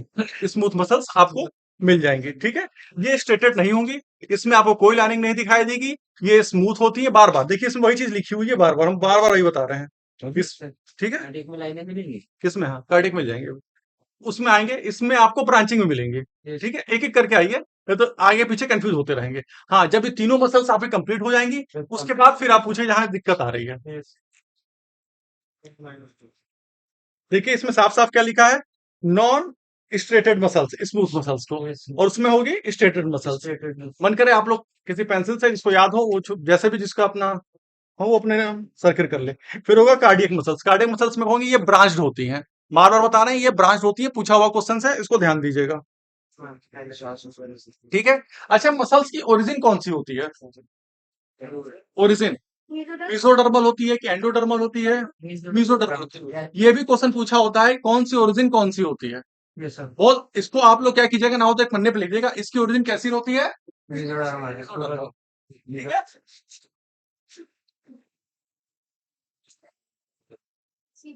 स्मूथ मसल्स आपको मिल जाएंगे, ठीक है? ये स्ट्रेटेड नहीं होंगी, इसमें आपको कोई लाइनिंग नहीं दिखाई देगी, ये स्मूथ होती है। बार बार देखिए, इसमें वही चीज लिखी हुई है, बार बार हम बार बार वही बता रहे हैं, ठीक है? में लाइनें मिलेंगी। किसमें? हाँ कार्डिक मिल जाएंगे, उसमें आएंगे, इसमें आपको ब्रांचिंग में मिलेंगे। Yes. ठीक है, एक एक करके आइए, नहीं तो आगे पीछे कंफ्यूज होते रहेंगे। हाँ, जब ये तीनों मसल्स आपकी कंप्लीट हो जाएंगी, उसके बाद फिर आप पूछे जहां दिक्कत आ रही है। Yes. देखिए इसमें साफ साफ क्या लिखा है, non striated muscles, smooth muscles को, Yes. और उसमें होगी स्ट्रेटेड मसल्स। Straight. मन करे आप लोग किसी पेंसिल से जिसको याद हो वो जैसे भी जिसका अपना हो वो अपने सर्किल कर ले। फिर होगा कार्डियक मसल्स, कार्डियक मसल्स में होंगी, ये ब्रांच्ड होती हैं, बार बार बता रहे हैं ये ब्रांच होती है, पूछा हुआ क्वेश्चन है, इसको ध्यान दीजिएगा। ठीक है। अच्छा, मसल्स की ओरिजिन कौन सी होती है? ओरिजिन मेसोडर्मल होती है कि एंडोडर्मल होती है? मेसोडर्मल होती है। ये भी क्वेश्चन पूछा होता है, कौन सी ओरिजिन कौन सी होती है? Yes, sir. और इसको आप लोग क्या कीजिएगा ना, हो तो एक पन्ने पे लिखिएगा, इसकी ओरिजिन कैसी होती है? Mesodermal. ठीक है।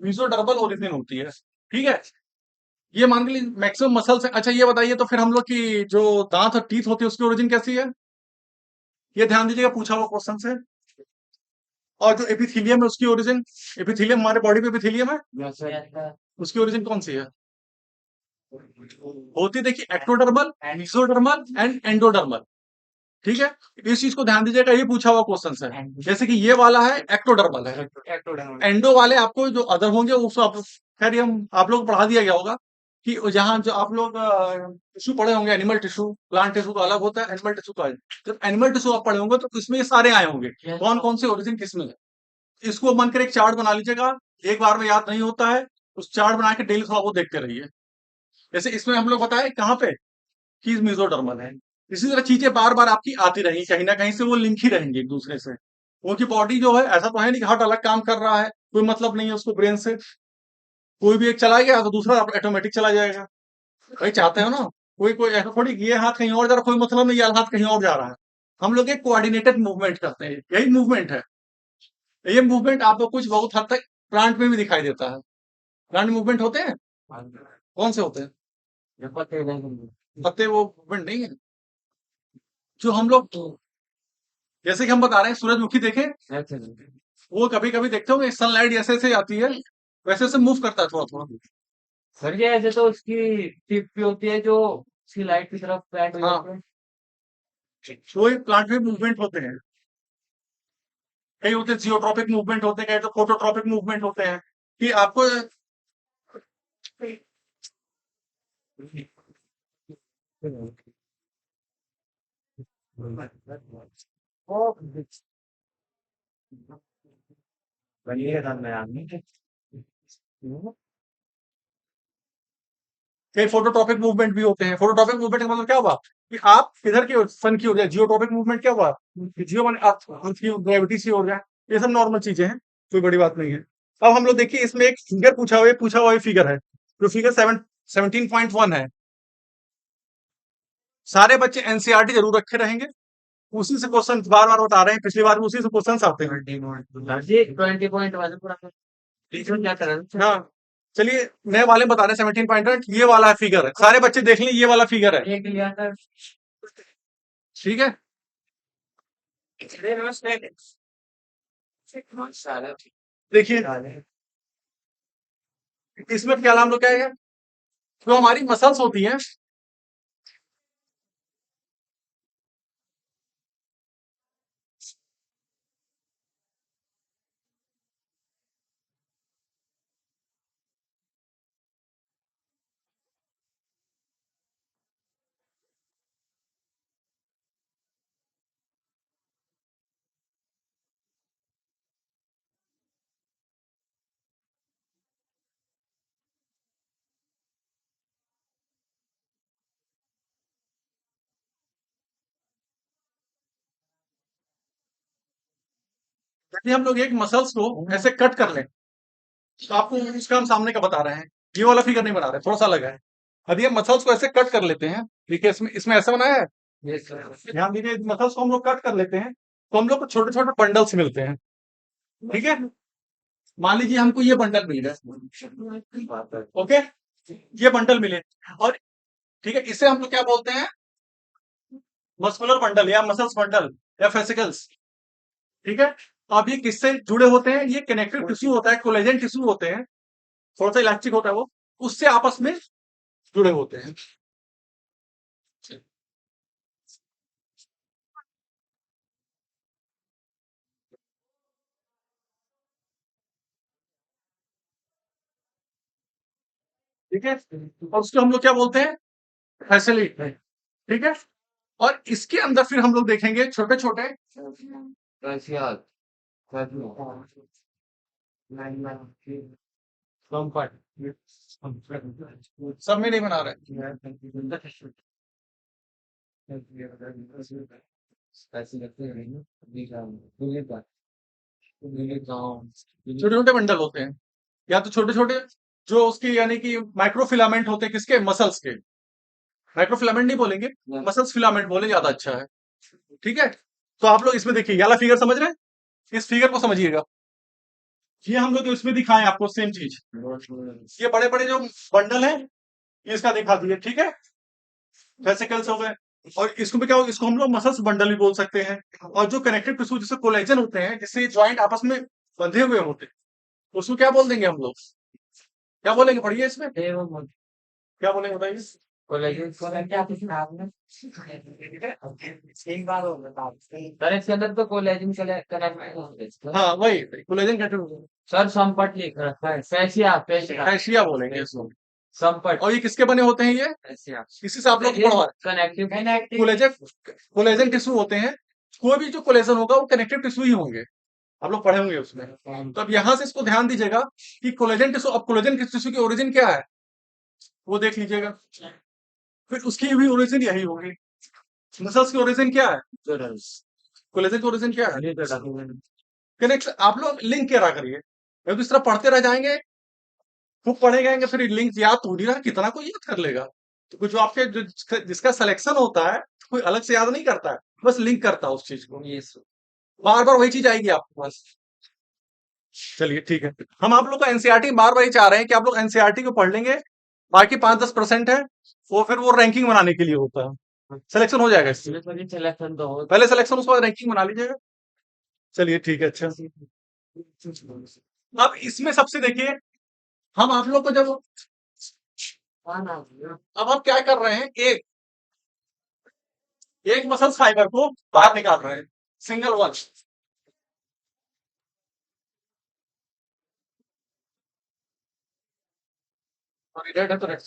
मेसोडर्मल ओरिजिन होती है। ठीक है, ये मान के लिए मैक्सिमम मसल्स है। अच्छा ये बताइए तो फिर हम लोग की जो दांत और टीथ होती है उसकी ओरिजिन कैसी है? ये ध्यान दीजिएगा, पूछा हुआ क्वेश्चन से। और जो एपिथीलियम है उसकी ओरिजिन, एपिथीलियम हमारे बॉडी पे एपिथीलियम है, Yes, sir. उसकी ओरिजिन कौन सी है? होती देखिए एक्टोडर्मल, मेसोडर्मल एंड एंडोडर्मल। ठीक है, इस चीज को ध्यान दीजिएगा, ये पूछा हुआ क्वेश्चन है। जैसे कि ये वाला है एक्टोडर्मल है, Ectodermal. एंडो वाले आपको जो अदर होंगे उसको आप खैर ये हम आप लोग को पढ़ा दिया गया होगा कि जहां जो आप लोग टिश्यू पढ़े होंगे, एनिमल टिश्यू, प्लांट टिश्यू तो अलग होता है, एनिमल टिश्यू का जब एनिमल टिश्यू आप पढ़े होंगे तो इसमें ये सारे आए होंगे, Yes. कौन कौन से ओरिजिन किसमें है। इसको मन कर एक चार्ट बना लीजिएगा, एक बार में याद नहीं होता है, उस चार्ट बना के डेली थोड़ा वो देखते रहिए। जैसे इसमें हम लोग बताए कहाँ पे कि मेसोडर्मल है, इसी तरह चीजें बार बार आपकी आती रहेंगी, कहीं ना कहीं से वो लिंक ही रहेंगी एक दूसरे से। उनकी बॉडी जो है ऐसा तो है नहीं कि हार्ट अलग काम कर रहा है, कोई मतलब नहीं है उसको ब्रेन से, कोई भी एक चला गया तो दूसरा ऑटोमेटिक चला जाएगा। भाई चाहते हो ना, कोई कोई ऐसा थोड़ी कि ये हाथ कहीं और जा रहा है, कोई मतलब नहीं ये हाथ कहीं और जा रहा है। हम लोग एक कोऑर्डिनेटेड मूवमेंट करते हैं, यही मूवमेंट है। ये मूवमेंट आपको कुछ बहुत हद तक प्लांट में भी दिखाई देता है। प्लांट मूवमेंट होते हैं, कौन से होते हैं? पत्ते वो मूवमेंट नहीं है। जो हम लोग जैसे कि हम बता रहे हैं सूरजमुखी देखें, वो कभी कभी देखते होंगे सनलाइट जैसे ऐसे आती है, वैसे वैसे मूव करता है थोड़ा थोड़ा। सर ये ऐसे तो उसकी टिप भी होती है जो उसकी लाइट की तरफ फ्लैट हो हाँ। जाती है। वो प्लांट में मूवमेंट होते हैं, कई होते हैं जियोट्रॉपिक मूवमेंट होते हैं, कई तो फोटोट्रॉपिक मूवमेंट होते हैं, कि आपको कई फोटोट्रॉपिक मूवमेंट भी होते हैं। फोटोट्रॉपिक मूवमेंट का मतलब क्या हुआ कि आप इधर की सन की ओर जाए, जियोट्रॉपिक मूवमेंट क्या हुआ कि जियो माने अर्थ की ग्रेविटी से ओर जाए। ये सब नॉर्मल चीजें हैं, कोई बड़ी बात नहीं है। अब हम लोग देखिए इसमें एक फिगर पूछा हुआ फिगर है, जो फिगर 17.1 है। सारे बच्चे एनसीईआरटी जरूर रखे रहेंगे, उसी से क्वेश्चन बार बार बता रहे हैं, पिछली बार भी उसी से क्वेश्चन आते हैं। 20.1 क्या कर रहे हैं? हाँ, चलिए नए वाले बता रहे हैं 17.1, ये वाला फिगर है, सारे बच्चे देख लें, ये वाला फिगर है। एक लिया था। ठीक है, देखिए इसमें क्या नाम लोग क्या है, जो हमारी मसल्स होती हैं, यदि हम लोग एक मसल्स को ऐसे कट कर लें, तो आपको उसका हम सामने का बता रहे हैं, ये वाला फिगर नहीं बना रहे, थोड़ा सा लगा है। यदि हम मसल्स को ऐसे कट कर लेते हैं, देखिए इसमें इसमें ऐसा बनाया है, Yes, sir. ध्यान दीजिए, मसल्स को हम लोग कट कर लेते हैं तो हम लोग को छोटे छोटे बंडल्स मिलते हैं। ठीक है, मान लीजिए हमको ये बंडल मिल गया, ओके, ये बंडल मिले, और ठीक है, इसे हम लोग क्या बोलते हैं, मस्कुलर बंडल या मसल्स बंडल या फेसिकल्स। ठीक है, तो अब ये किससे जुड़े होते हैं, ये कनेक्टिव टिश्यू होता है, कोलेजन टिश्यू होते हैं, थोड़ा सा इलास्टिक होता है वो, उससे आपस में जुड़े होते हैं। ठीक है, और उसको हम लोग क्या बोलते हैं, फैसिलिटी। ठीक है, और इसके अंदर फिर हम लोग देखेंगे छोटे छोटे, रशिया कंफर्ट सब में नहीं बना रहे। छोटे छोटे बंडल होते हैं, या तो छोटे छोटे जो उसकी यानी कि माइक्रो फिलामेंट होते हैं, किसके, मसल्स के। माइक्रो फिलामेंट नहीं बोलेंगे, मसल्स फिलामेंट बोले ज्यादा अच्छा है। ठीक है, तो आप लोग इसमें देखिए, ये वाला फिगर समझ रहे हैं, इस फिगर को समझिएगा। ये हम लोग इसमें दिखाएं आपको सेम चीज, ये बड़े बड़े जो बंडल है, ये इसका दिखा दिए। ठीक है, वेसिकल्स हो गए, और इसको भी क्या हो, इसको हम लोग मसल्स बंडल भी बोल सकते हैं। और जो कनेक्टिव टिश्यू जैसे कोलेजन होते हैं, जिससे जॉइंट आपस में बंधे हुए होते हैं, उसको क्या बोल देंगे हम लोग, क्या बोलेंगे, पढ़िए इसमें क्या बोलेंगे बताइए। कोलेजन क्या आपने एक बार हो बता सर, इसके अंदर तो कोलेजन कनेक्ट होते हैं हाँ वही कोलेजन कनेक्टिव, सर। संपट लिख रखा है, फैसिया फैसिया फैशिया बोलेंगे इसको। संपट और ये किसके बने होते हैं, ये फैसिया इसी से आप लोग पढ़वा, कनेक्टिव कोलेजन, कोलेजन टिश्यू होते हैं। कोई भी जो कोलेजन होगा वो कनेक्टिव टिश्यू ही होंगे, आप लोग पढ़े होंगे उसमें। तो अब यहां से इसको ध्यान दीजिएगा कि कोलेजन टिश्यू, अब कोलेजन टिश्यू की ओरिजिन क्या है वो देख लीजिएगा, फिर उसकी भी ओरिजिन यही होगी। मसल्स की ओरिजिन क्या है, कोलेजन की ओरिजिन क्या है, कनेक्ट। आप लोग लिंक क्या करिए, एक दूसरा पढ़ते रह जाएंगे, खूब पढ़े जाएंगे, फिर लिंक याद तो हो नहीं रहा, कितना कोई याद कर लेगा। तो कुछ जो आपके जो जिसका सिलेक्शन होता है, कोई अलग से याद नहीं करता है, बस लिंक करता है उस चीज को, ये बार बार वही चीज आएगी आपके पास। चलिए ठीक है, हम आप लोग को एनसीईआरटी बार बार ही चाह रहे हैं कि आप लोग एनसीईआरटी को पढ़ लेंगे, बाकी 5-10% है वो फिर वो रैंकिंग बनाने के लिए होता है, सिलेक्शन हो जाएगा इससे, सिलेक्शन तो हो पहले सिलेक्शन उसके बाद रैंकिंग बना लीजिएगा। चलिए ठीक है, अच्छा। अब इसमें सबसे देखिए, हम आप लोग को जब, अब हम क्या कर रहे हैं, एक एक मसल फाइबर को बाहर निकाल रहे हैं, सिंगल वन। और रेड है तो रेड,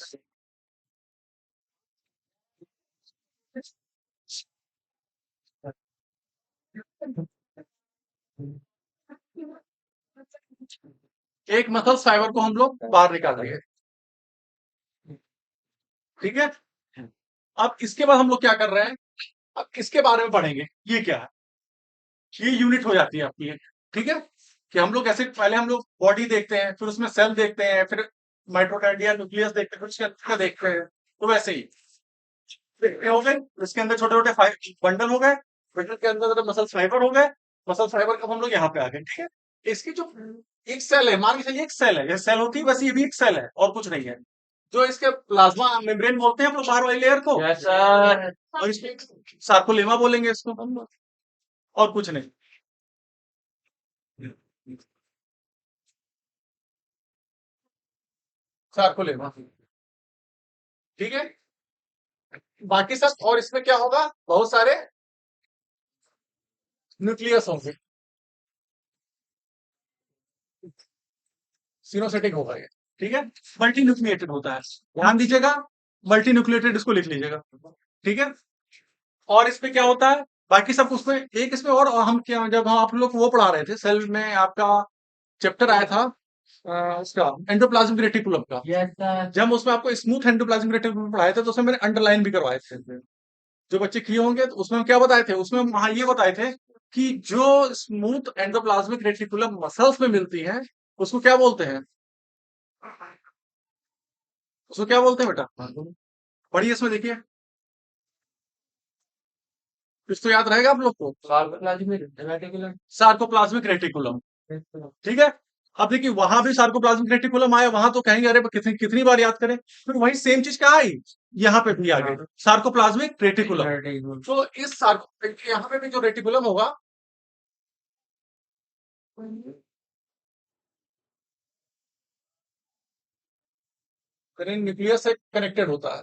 एक मसल फाइबर को हम लोग बाहर निकाल रहे हैं। ठीक है, अब इसके बाद हम लोग क्या कर रहे हैं, अब इसके बारे में पढ़ेंगे, ये क्या है, ये यूनिट हो जाती है आपकी एक। ठीक है, कि हम लोग ऐसे पहले हम लोग बॉडी देखते हैं, फिर उसमें सेल देखते हैं, फिर माइटोकॉन्ड्रिया न्यूक्लियस देखते हैं, फिर उसके अंदर देखते हैं, तो वैसे ही देखते हो गए, इसके अंदर छोटे छोटे बंडल हो गए, बंडल के अंदर मसल फाइबर हो गए, मसल फाइबर का हम लोग यहाँ पे आ गए। ठीक है, इसकी जो एक सेल है, मान के चलिए एक सेल है, ये सेल होती है, बस ये भी एक सेल है और कुछ नहीं है। जो इसके प्लाज्मा मेम्ब्रेन बोलते हैं हम लोग बाहर वाली लेयर को, यस सर। और इसमें सार्कोलेमा बोलेंगे इसको, और कुछ नहीं। सार्कोलेमा, ठीक है, बाकी सब, और इसमें क्या होगा, बहुत सारे न्यूक्लियस होंगे, सिनोसेटिक होगा ये। ठीक है, मल्टी न्यूक्लिएटेड होता है, ध्यान दीजिएगा, मल्टी न्यूक्लिएटेड इसको लिख लीजिएगा। ठीक है, और इसमें क्या होता है, बाकी सब उसमें एक इसमें, और हम क्या, जब हम आप लोग वो पढ़ा रहे थे सेल में, आपका चैप्टर आया था उसका एंडोप्लाज्मिक रेटिकुलम का, यस सर। जब हम उसमें आपको स्मूथ एंडोप्लाज्मिक रेटिकुलम पढ़ाए थे, तो उसमें मैंने अंडरलाइन भी करवाए थे, जो बच्चे किए होंगे, तो उसमें हम क्या बताए थे, उसमें हम वहां ये बताए थे कि जो स्मूथ एंडोप्लाज्मिक रेटिकुलम मसल्स में मिलती है, उसको क्या बोलते हैं, उसको क्या बोलते हैं बेटा, पढ़िए इसमें देखिए, कुछ तो याद रहेगा आप लोग को, सार्कोप्लाज्मिक रेटिकुलम। Sarcoplasmic reticulum. ठीक है, अब देखिए वहां भी सार्कोप्लाज्मिक रेटिकुलम आया, वहां तो कहेंगे अरे कितनी कितनी बार याद करें, फिर वही सेम चीज क्या आई, यहाँ पे भी आ गई, सार्कोप्लाज्मिक रेटिकुलम। तो इस सार्को, यहाँ पे भी जो रेटिकुलम होगा, यानी न्यूक्लियस से कनेक्टेड होता है।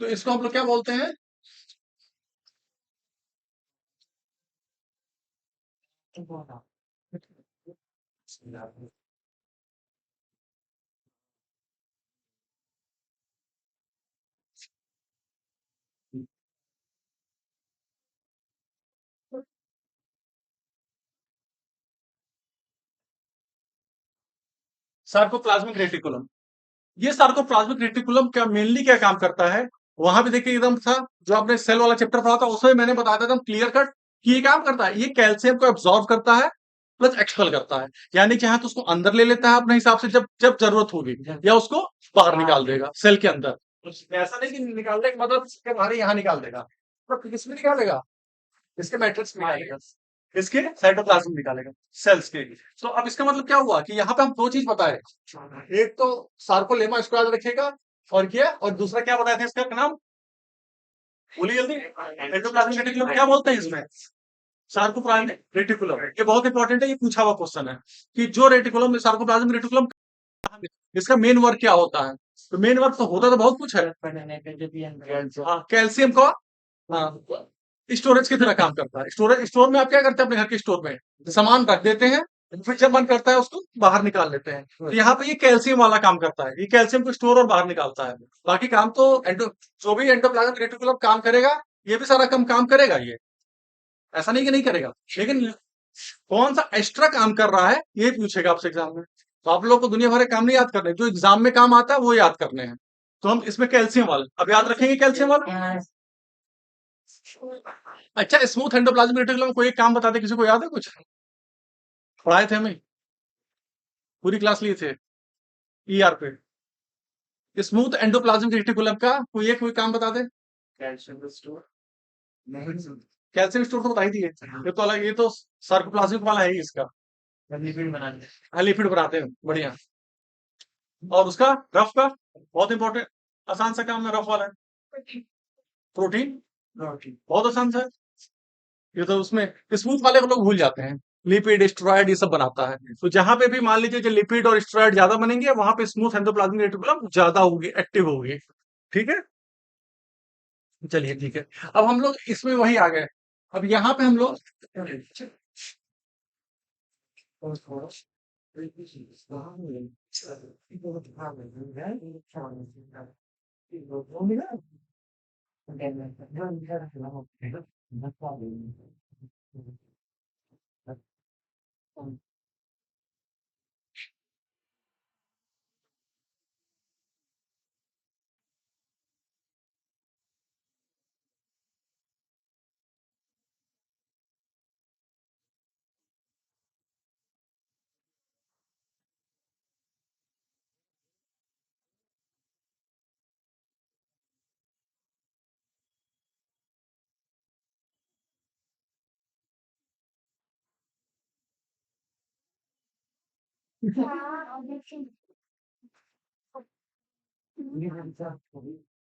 तो इसको हम लोग क्या बोलते हैं? Sarcoplasmic reticulum. ये सार्कोप्लाज्मिक रेटिकुलम क्या मेनली क्या काम करता है? वहां पे देखिए एकदम था, जो आपने सेल वाला चैप्टर पढ़ा था उसमें मैंने बताया था एकदम क्लियर कट कि ये काम करता है, ये कैल्शियम को एब्जॉर्ब करता है प्लस एक्सपेल करता है। यानी चाहे तो उसको अंदर ले लेता है अपने हिसाब से जब जब जरूरत होगी, या उसको बाहर निकाल देगा सेल के अंदर। ऐसा नहीं कि निकालने का मतलब इसके बाहर यहाँ निकाल देगा, तो किसमें निकालेगा? इसके मैट्रिक्स में निकालेगा, इसके साइटोप्लाज्म निकालेगा, सेल्स के। तो अब इसका मतलब क्या हुआ कि यहाँ पे हम दो चीज बताए, एक तो सार्कोलेमा इसको याद रखिएगा, और क्या, और दूसरा क्या बताया था इसका नाम, बोलिए जल्दी। एंडोप्लाज्मिक रेटिकुलम क्या बोलते हैं इसमें? Sarcoplasmic reticulum. ये बहुत इंपॉर्टेंट है, ये पूछा हुआ क्वेश्चन है कि जो रेटिकुलम सार्कोप्लाज्मिक रेटिकुलम, इसका मेन वर्क क्या होता है? तो मेन वर्क तो होता तो बहुत कुछ है। हाँ, कैल्शियम का, हाँ, स्टोरेज की तरह काम करता है। स्टोरेज, स्टोर में आप क्या करते हैं? अपने घर के स्टोर में सामान रख देते हैं, फिर जब मन करता है उसको बाहर निकाल लेते हैं। तो यहाँ पे ये कैल्शियम वाला काम करता है, ये कैल्शियम को स्टोर और बाहर निकालता है। बाकी काम तो जो भी एंडोप्लाज्मिक रेटिकुलम काम करेगा, ये भी सारा काम करेगा ये, ऐसा नहीं कि नहीं करेगा। लेकिन कौन सा एक्स्ट्रा काम कर रहा है ये पूछेगा आपसे एग्जाम में। तो आप लोग को दुनिया भर के काम नहीं याद करने, जो एग्जाम में काम आता है वो याद करने हैं। तो हम इसमें कैल्शियम वाला अब याद रखेंगे, कैल्शियम वाला। अच्छा, स्मूथ एंडोप्लाज्मिक रेटिकुलम को एक काम बता दे, किसी को याद है कुछ? पढ़ाए थे हमें, पूरी क्लास लिए थे ईआर पे। स्मूथ एंडोप्लाज्मिक रेटिकुलम का कोई काम बता दे। कैल्शियम स्टोर कैल्शियम स्टोर तो बता ही दिए, ये तो अलग, ये तो सार्कोप्लाज्मिक वाला है ही इसका। लिपिड बनाने हाँ, लिपिड बनाते हैं, बढ़िया। और उसका रफ का बहुत इंपॉर्टेंट, आसान सा काम है रफ वाला है। प्रोटीन, बहुत आसान सा है। ये तो उसमें स्मूथ वाले को लोग भूल जाते हैं, लिपिड स्टेरॉइड ये सब बनाता है। तो जहां पे भी मान लीजिए जो लिपिड और स्टेरॉइड ज्यादा बनेंगे, वहां पे स्मूथ एंडोप्लाज्मिक रेटिकुलम ज्यादा होगी, एक्टिव होगी। ठीक है, चलिए ठीक है। अब हम लोग इसमें वही आ गए। अब यहाँ पे हम लोग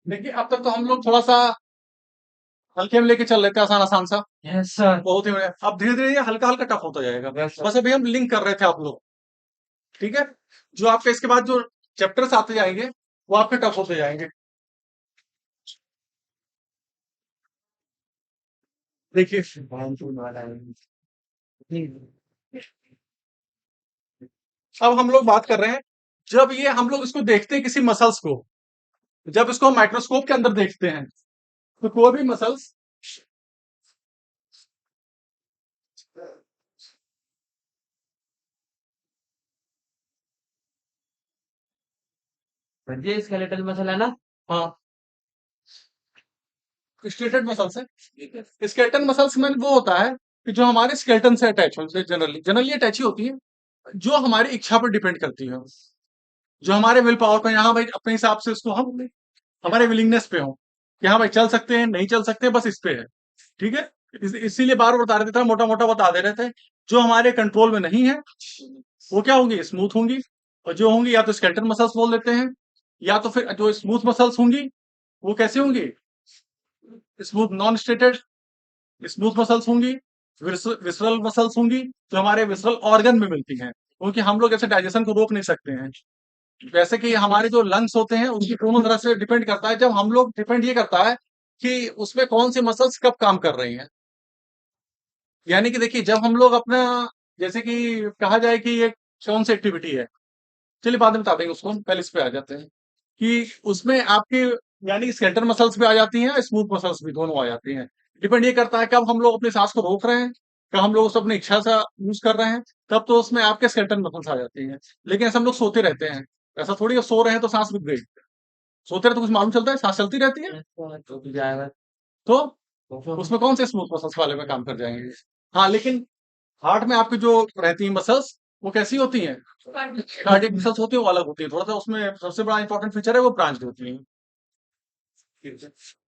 देखिए, अब तक तो हम लोग थोड़ा सा हल्के में लेके चल लेते हैं, आसान आसान सा, यस सर बहुत ही बढ़िया। अब धीरे धीरे ये हल्का हल्का टफ होता जाएगा। यस बस अभी हम लिंक कर रहे थे आप लोग, ठीक है। जो आपके इसके बाद जो चैप्टर्स आते जाएंगे वो आपके टफ होते जाएंगे। देखिए, अब हम लोग बात कर रहे हैं, जब ये हम लोग इसको देखते हैं किसी मसल्स को, जब इसको माइक्रोस्कोप के अंदर देखते हैं, तो कोई भी मसल्स, ये स्केलेटल मसल है ना? हाँ, स्केलेटल मसल्स है। स्केलेटल मसल्स में वो होता है कि जो हमारे स्केलेटन से अटैच होते हैं, जनरली जनरली अटैच ही होती है, जो हमारी इच्छा पर डिपेंड करती है, जो हमारे विल पावर पर, यहाँ भाई अपने हिसाब से उसको हम हमारे विलिंगनेस पे हो कि हाँ भाई चल सकते हैं नहीं चल सकते, बस इस पे है। ठीक है, इसीलिए बार बार बता रहे थे, मोटा मोटा बता दे रहे थे। जो हमारे कंट्रोल में नहीं है वो क्या होंगी? स्मूथ होंगी। और जो होंगी या तो स्केलेटल मसल्स बोल देते हैं, या तो फिर जो स्मूथ मसल्स होंगी वो कैसे होंगी? Smooth non stated smooth muscles होंगी। विसरल मसल्स होंगी, जो हमारे विसरल ऑर्गन में मिलती हैं, क्योंकि हम लोग ऐसे डाइजेशन को रोक नहीं सकते हैं। वैसे कि हमारे जो लंग्स होते हैं उनकी दोनों तरह से डिपेंड करता है। जब हम लोग डिपेंड ये करता है कि उसमें कौन सी मसल्स कब काम कर रही हैं। यानी कि देखिए जब हम लोग अपना जैसे कि कहा जाए कि ये कौन सी एक्टिविटी है, चलिए बाद में बता देंगे उसको, हम पहले इस पे आ जाते हैं कि उसमें आपके यानी स्केलेटल मसल्स भी आ जाती हैं, स्मूथ मसल्स भी दोनों आ जाती हैं। डिपेंड ये करता है कब हम लोग अपनी सांस को रोक रहे हैं, कब हम लोग उसको अपनी इच्छा से यूज कर रहे हैं, तब तो उसमें आपके स्केलेटल मसल्स आ जाती हैं। लेकिन ऐसा हम लोग सोते रहते हैं, ऐसा थोड़ी है सो रहे हैं तो सांस रुक गई। सोते रहे तो कुछ मालूम चलता है, सांस चलती रहती है। तो जाएगा तो तो फिर उसमें कौन से स्मूथ मसल्स वाले में काम कर जाएंगे। हाँ लेकिन हार्ट में आपकी जो रहती है मसल्स वो कैसी होती हैं, कार्डियक मसल्स होती है, वो अलग होती है थोड़ा सा। उसमें सबसे बड़ा इंपॉर्टेंट फीचर है वो ब्रांच होती है।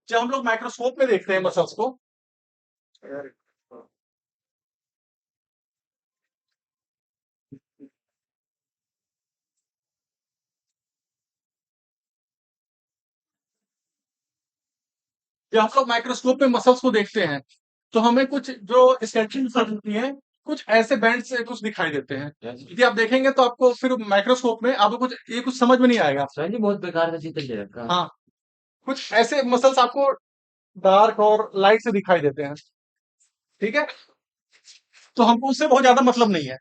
जब हम लोग माइक्रोस्कोप में देखते हैं मसल्स को, जब हम लोग माइक्रोस्कोप में मसल्स को देखते हैं तो हमें कुछ जो स्केलेटल मसल्स होती हैं कुछ ऐसे बैंड से कुछ दिखाई देते हैं। यदि आप देखेंगे तो आपको फिर माइक्रोस्कोप में आपको कुछ ये कुछ समझ में नहीं आएगा। सर जी बहुत बेकार का चित्र दे रखा है। हाँ, कुछ ऐसे मसल्स आपको डार्क और लाइट से दिखाई देते हैं, ठीक है। तो हमको उससे बहुत ज्यादा मतलब नहीं है।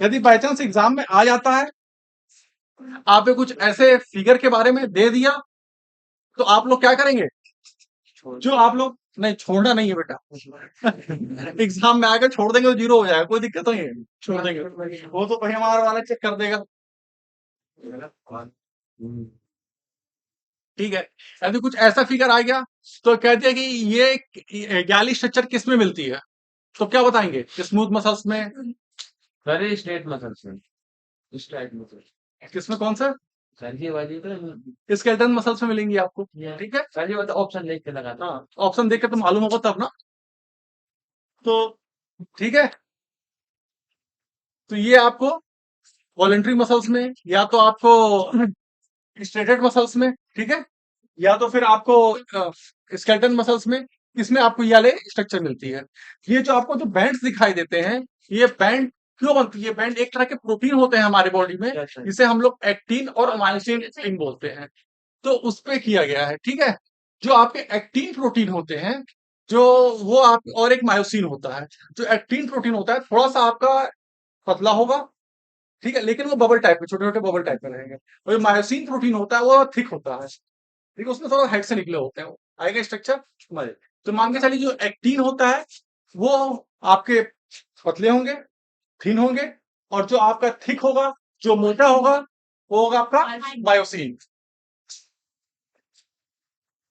यदि बाई चांस एग्जाम में आ जाता है, आपने कुछ ऐसे फिगर के बारे में दे दिया, तो आप लोग क्या करेंगे, जो आप लोग नहीं, छोड़ना नहीं है बेटा। एग्जाम में आकर छोड़ देंगे तो जीरो हो जाएगा, कोई दिक्कत नहीं है, छोड़ देंगे। वो तो भाई हमारा वाला चेक कर देगा, हम्म, ठीक है। यदि कुछ ऐसा फिगर आ गया तो कहते हैं कि ये गैली स्ट्रक्चर किस में मिलती है, तो क्या बताएंगे, स्मूथ मसल्स में, सर ये straight muscle sir, straight muscle किसमें, कौन सा, सर जी बाजी तो स्केलेटन मसल्स में मिलेंगी आपको, ये ठीक है। सर जी वो तो ऑप्शन देख के लगा था। हाँ, ऑप्शन देख के तो मालूम होगा तब ना। तो ठीक है, तो ये आपको वॉलेंट्री मसल्स में, या तो आपको स्ट्रेटेड मसल्स में, ठीक है, या तो फिर आपको स्केलेटन मसल्स में, इसमें आपको ये वाले स्ट्रक्चर मिलती है। ये जो आपको जो बैंड्स दिखाई देते हैं, ये बैंड क्यों बनती है, ये बैंड एक तरह के प्रोटीन होते हैं हमारे बॉडी में, Yes, sir. जिसे हम लोग एक्टिन और मायोसिन बोलते हैं। तो उस पे किया गया है, ठीक है। जो आपके एक्टिन प्रोटीन होते हैं, जो वो आप, और एक मायोसिन होता है। जो एक्टिन प्रोटीन होता है थोड़ा सा आपका पतला होगा, ठीक है, लेकिन वो बबल टाइप में, छोटे छोटे बबल टाइप में रहेंगे। और जो मायोसिन प्रोटीन होता है वो थिक होता है, ठीक है, उसमें थोड़ा हेड से निकले होते हैं। आएगा स्ट्रक्चर हमारे। तो मान के चलिए जो एक्टिन होता है वो आपके पतले होंगे, थिन होंगे, और जो आपका थिक होगा, जो मोटा होगा, वो होगा आपका मायोसिन।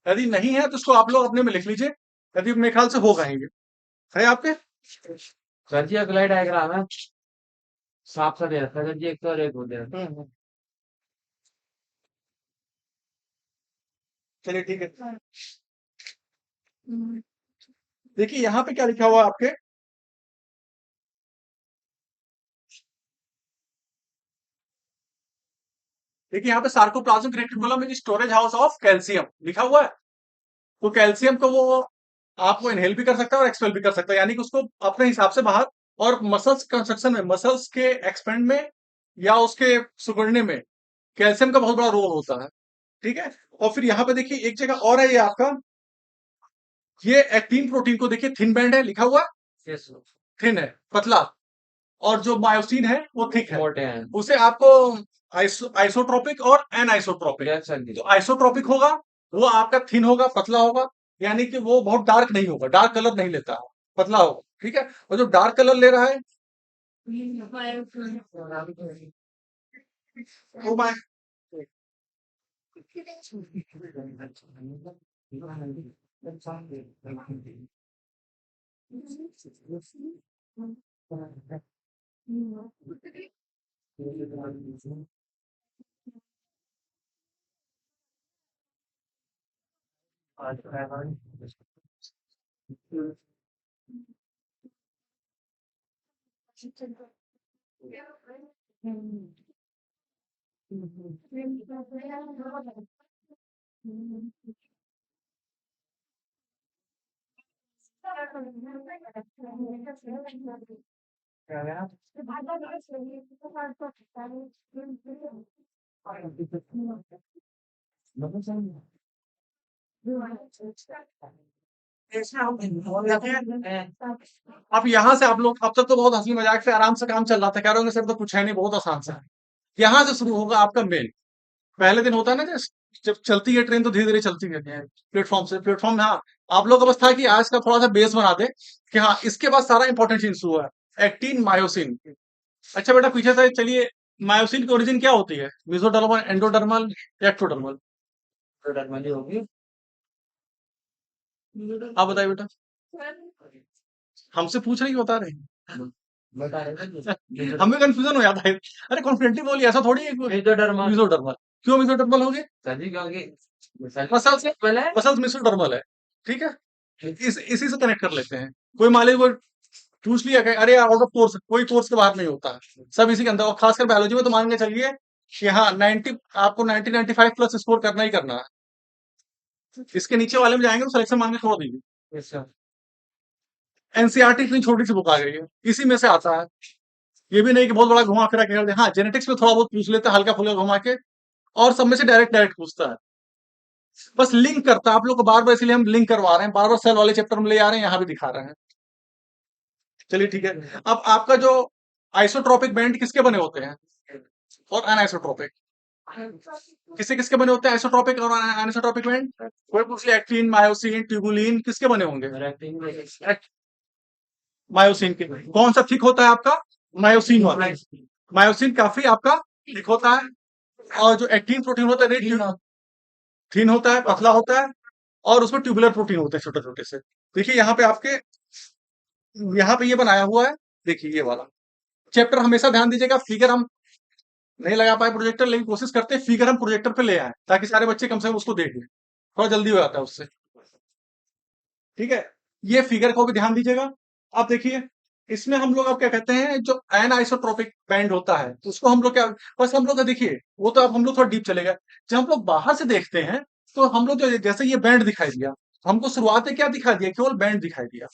यदि नहीं है तो उसको आप लोग अपने में लिख लीजिए, यदि मेरे ख्याल से हो गएंगे, है आपके। सर जी अगला डायग्राम है साफ सा दे रखा है सर जी, एक तो और एक हो दे रखा है। चलिए ठीक है, देखिए यहाँ पे क्या लिखा हुआ है आपके, देखिए यहाँ पे sarcoplasmic reticulum is storage house of calcium लिखा हुआ है। तो कैल्शियम को वो आपको इनहेल भी कर सकता है और एक्सपेल भी कर सकता है, यानी कि उसको अपने हिसाब से बाहर। और मसल्स कंस्ट्रक्शन में, मसल्स के एक्सपेंड में या उसके सिकुड़ने में कैल्शियम का बहुत बड़ा रोल होता है, ठीक है। और फिर यहाँ पे देखिए एक जगह और है, ये आपका ये एक्टिन प्रोटीन को देखिए, थिन बैंड है लिखा हुआ है, Yes, sir. थिन है, पतला। और जो मायोसिन है वो थिक है। मोटे हैं। उसे आपको आइसोट्रोपिक और एनआइसोट्रोपिक। Yes, sir जी। तो आइसोट्रोपिक होगा वो आपका थिन होगा, पतला होगा, यानी कि वो बहुत डार्क नहीं होगा, डार्क कलर नहीं लेता है, पतला होगा, ठीक है। और जो डार्क कलर ले रहा है वो मैं अब यहाँ से आप लोग अब तक तो बहुत हंसी मजाक से आराम से काम चल रहा था, कह रहे होंगे सर तो कुछ है नहीं, बहुत आसान सा है। यहाँ से शुरू होगा आपका मेन। पहले दिन होता है ना, जब चलती है ट्रेन तो धीरे धीरे चलती है प्लेटफॉर्म से प्लेटफॉर्म। हाँ, आप लोग का बस था कि आज का थोड़ा सा बेस बना दे कि हाँ इसके बाद सारा इंपॉर्टेंट चीज हुआ है, एक्टिन मायोसिन। अच्छा बेटा पीछे से चलिए, मायोसिन की ओरिजिन क्या होती है? मेसोडर्मल, एंडोडर्मल या एक्टोडर्मल? डरमली होगी। आप बताइए बेटा, हमसे पूछ रहे कि बता रहे हैं? बता रहे थे हमें कंफ्यूजन हो जाता है। अरे कॉन्फिडेंटली बोलिए, ऐसा थोड़ी है। मेसोडर्मल। मेसोडर्मल, क्यों मेसोडर्मल हो गए? सर जी क्योंकि मसल्स पहले मसल्स मेसोडर्मल है, ठीक है। इसी से कनेक्ट कर लेते हैं। कोई मान लीजिए कोई पूछ लिया कि अरे आउट ऑफ कोर्स, कोई कोर्स के बाहर नहीं होता है, सब इसी के अंदर। और खासकर बायोलॉजी में तो मान के चलिए कि हाँ 90, आपको 90-95 प्लस स्कोर करना ही करना है। इसके नीचे वाले में जाएंगे तो सिलेक्शन मान के छोड़ दीजिए। अच्छा एनसीईआरटी इतनी छोटी सी बुक आ गई है, इसी में से आता है। ये भी नहीं कि बहुत बड़ा घुमा फिरा के कर दे। हाँ जेनेटिक्स में थोड़ा बहुत पूछ लेते हैं हल्का फुल्का घुमा के, और सब में से डायरेक्ट डायरेक्ट पूछता है। बस लिंक करता है आप लोग को बार बार, इसलिए हम लिंक करवा रहे हैं, बार बार सेल वाले चैप्टर में ले आ रहे हैं, यहाँ भी दिखा रहे हैं। चलिए ठीक है। अब आपका जो आइसोट्रोपिक बैंड किसके बने होते हैं और अनआइसोट्रोपिक, किससे किसके बने होते हैं? आइसोट्रोपिक और अनआइसोट्रोपिक बैंड। कोई पूछ लिया एक्टिन, मायोसिन, ट्यूबुलिन किसके बने होंगे? मायोसिन के। कौन सा थिक होता है आपका? मायोसिन वाला। मायोसिन काफी आपका थिक होता है, और जो एक्टिन प्रोटीन होता है थिन होता है, पतला होता है, और उसमें ट्यूबुलर प्रोटीन होते हैं छोटे छोटे से। देखिए यहाँ पे आपके, यहाँ पे ये बनाया हुआ है, देखिए ये वाला चैप्टर हमेशा ध्यान दीजिएगा। फिगर हम नहीं लगा पाए प्रोजेक्टर, लेकिन कोशिश करते हैं फिगर हम प्रोजेक्टर पे ले आए ताकि सारे बच्चे कम से कम उसको देखें, थोड़ा जल्दी हो जाता है उससे। ठीक है, ये फिगर को भी ध्यान दीजिएगा। आप देखिए इसमें हम लोग अब क्या कहते हैं, जो एन आइसोट्रोपिक बैंड होता है उसको हम लोग क्या, बस हम लोग का देखिए वो तो अब हम लोग थोड़ा डीप चले गए। जब हम लोग बाहर से देखते हैं तो हम लोग जैसे ये बैंड दिखाई दिया, हमको शुरुआत में क्या दिखा दिया? केवल बैंड दिखाई दिया,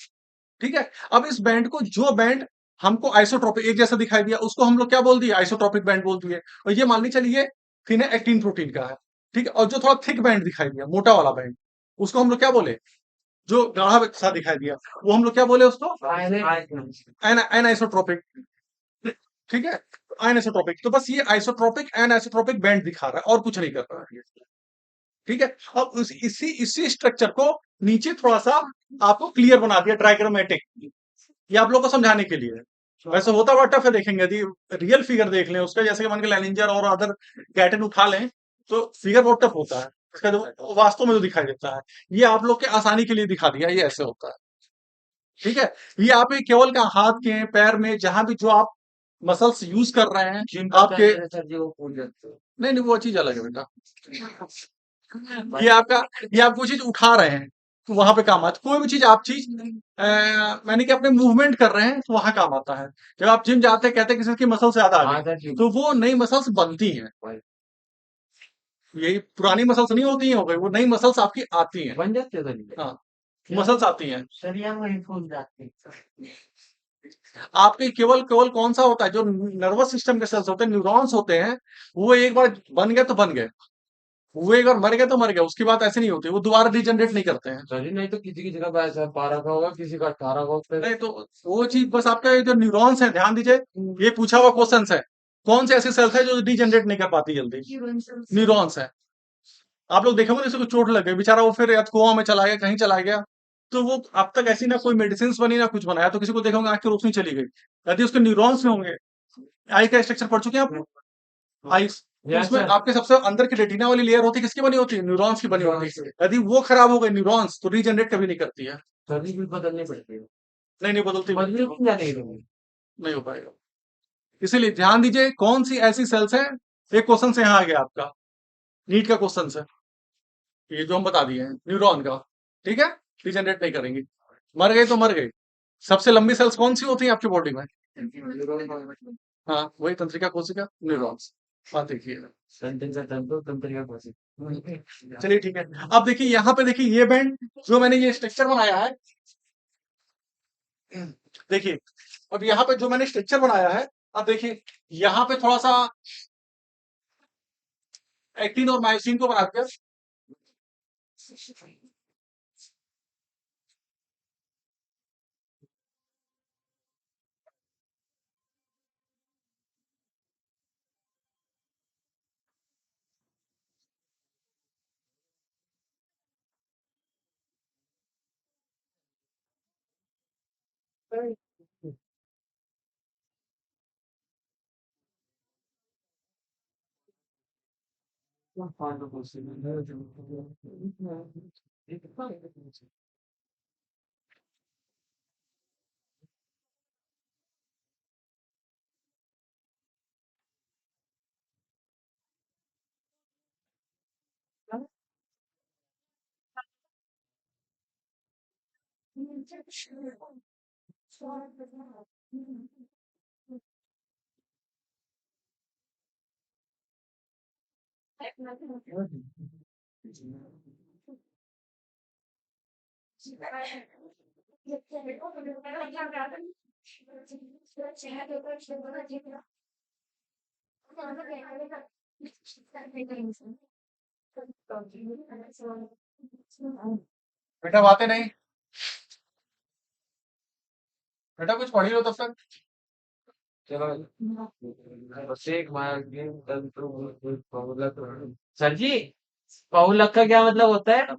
ठीक है। अब इस बैंड को, जो बैंड हमको आइसोट्रोपिक एक जैसा दिखाई दिया, उसको हम लोग क्या बोल दिए? आइसोट्रोपिक बैंड बोल दिए। और ये मान ली चलिए थिन है, एक्टिन प्रोटीन का है, ठीक है। और जो थोड़ा थिक बैंड दिखाई दिया, मोटा वाला बैंड, उसको हम लोग क्या बोले? जो गाढ़ा सा दिखाई दिया, वो हम लोग क्या बोले उसको? एनाइसोट्रोपिक, ठीक है। एनाइसोट्रोपिक, तो बस ये आइसोट्रोपिक एनाइसोट्रोपिक बैंड दिखा रहा है और कुछ नहीं कर रहा है, ठीक है। अब इसी इसी स्ट्रक्चर को नीचे थोड़ा सा आपको क्लियर बना दिया ट्राइग्रामेटिक, ये आप लोग को समझाने के लिए। वैसे होता बड़ा टफ है, देखेंगे यदि रियल फिगर देख लें उसका, जैसे कि मान के लैनिंजर और अदर गैटन उठा लें तो फिगर बहुत टफ होता है। इसका जो वास्तव में जो दिखाई देता है, ये आप लोग के आसानी के लिए दिखा दिया, ये ऐसे होता है, ठीक है। ये आप केवल का हाथ के पैर में जहां भी जो आप मसल्स यूज कर रहे हैं जिम आपके, सर जी वो पूछ जाते हो। नहीं नहीं वो चीज अलग है बेटा। ये आपका, ये आप कोई चीज उठा रहे हैं तो वहां पे काम आता है। कोई भी चीज आप चीज मैंने कि अपने मूवमेंट कर रहे हैं तो वहां काम आता है। जब आप जिम जाते हैं, कहते हैं किसी की मसल्स ज्यादा आ हाँ गई, सर जी तो वो नई मसल्स बनती हैं। यही पुरानी मसल्स नहीं होती हैं, हो गई वो नई मसल्स आपकी आती हैं। बन जाते हो सर जी। हाँ मसल्स आती हैं शरीर में फूल जाते हैं। आपके। केवल केवल कौन सा होता है, जो नर्वस सिस्टम के सेल्स होते हैं, न्यूरॉन्स होते हैं, वो एक बार बन गए तो बन गए, वो एक बार मर गए तो मर गए, उसकी बात ऐसे नहीं होती, वो दोबारा रीजनरेट नहीं करते हैं। सर जी नहीं तो किसी की जगह पे ऐसा 12 का होगा, किसी का 18 का होगा। नहीं तो वो चीज बस आपका ये जो न्यूरॉन्स है, ध्यान दीजिए, ये पूछा हुआ क्वेश्चन है। कौन से ऐसे सेल्स है जो रीजनरेट नहीं कर पाती जल्दी? न्यूरॉन्स है। आप लोग देखोगे जैसे को चोट लग गई, बेचारा वो फिर या तो कुआं में चला गया, कहीं चला गया, तो वो अब तक ऐसी ना कोई मेडिसिन बनी ना कुछ बनाया, तो किसी को देखोगे आंख की रोशनी चली गई, यदि उसके न्यूरॉन्स में होंगे। आई का स्ट्रक्चर पढ़ चुके हैं आप लोग? आई तो यस उसमें सर। आपके सबसे अंदर की रेटिना वाली लेयर होती है, किसकी बनी होती है? न्यूरॉन्स की बनी होती है। यदि वो खराब हो गए न्यूरॉन्स, तो रीजनरेट कभी नहीं करती है। सर जी भी बदलने पड़ते हैं। नहीं नहीं बदलती, बदलने क्यों जाने देंगे? नहीं हो पाएगा। इसीलिए ध्यान दीजिए कौन सी ऐसी सेल्स है। एक क्वेश्चन से यहाँ आ गया आपका, नीट का क्वेश्चन है, ये जो हम बता दिए हैं न्यूरॉन का, ठीक है। रीजनरेट नहीं करेंगी, मर गए तो मर गए। सबसे लंबी सेल्स कौन सी होती है आपकी बॉडी में? हाँ वही तंत्रिका कोशिका, न्यूरॉन्स। बात देखिए, तंत्रिका तंत्र तंत्रिका कोशिका। चलिए ठीक है। अब देखिए यहाँ पे, देखिए ये बैंड जो मैंने ये स्ट्रक्चर बनाया है, देखिए अब यहाँ पे जो मैंने स्ट्रक्चर बनाया है, अब देखिए यहाँ पे थोड़ा सा एक्टिन और मायोसिन को बनाते हैं। बेटा बातें नहीं, बेटा कुछ पढ़ी लो तब तक। चलो प्रत्येक मार्ग सर जी, बहुलक का क्या मतलब होता है?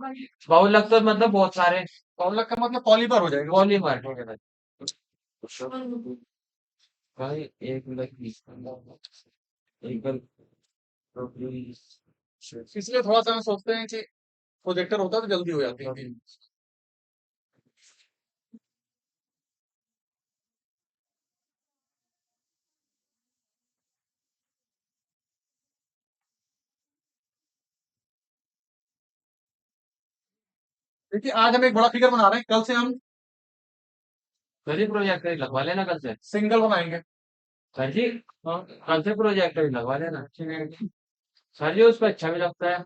बहुलक तो मतलब बहुत सारे पॉलीलक का मतलब पॉलीमर हो जाएगा। पॉलीमर वगैरह। भाई एक मिनट एक इसलिए थोड़ा सा हम सोचते हैं कि प्रोजेक्टर होता तो जल्दी हो जाती है। देखिए आज हम एक बड़ा फिगर बना रहे हैं, कल से हम सर प्रोजेक्टर ही लगवा लेना कल से। सिंगल बनाएंगे। सर जी हाँ कल से प्रोजेक्टर ही लगवा लेना। सर जी उस पर अच्छा भी लगता है।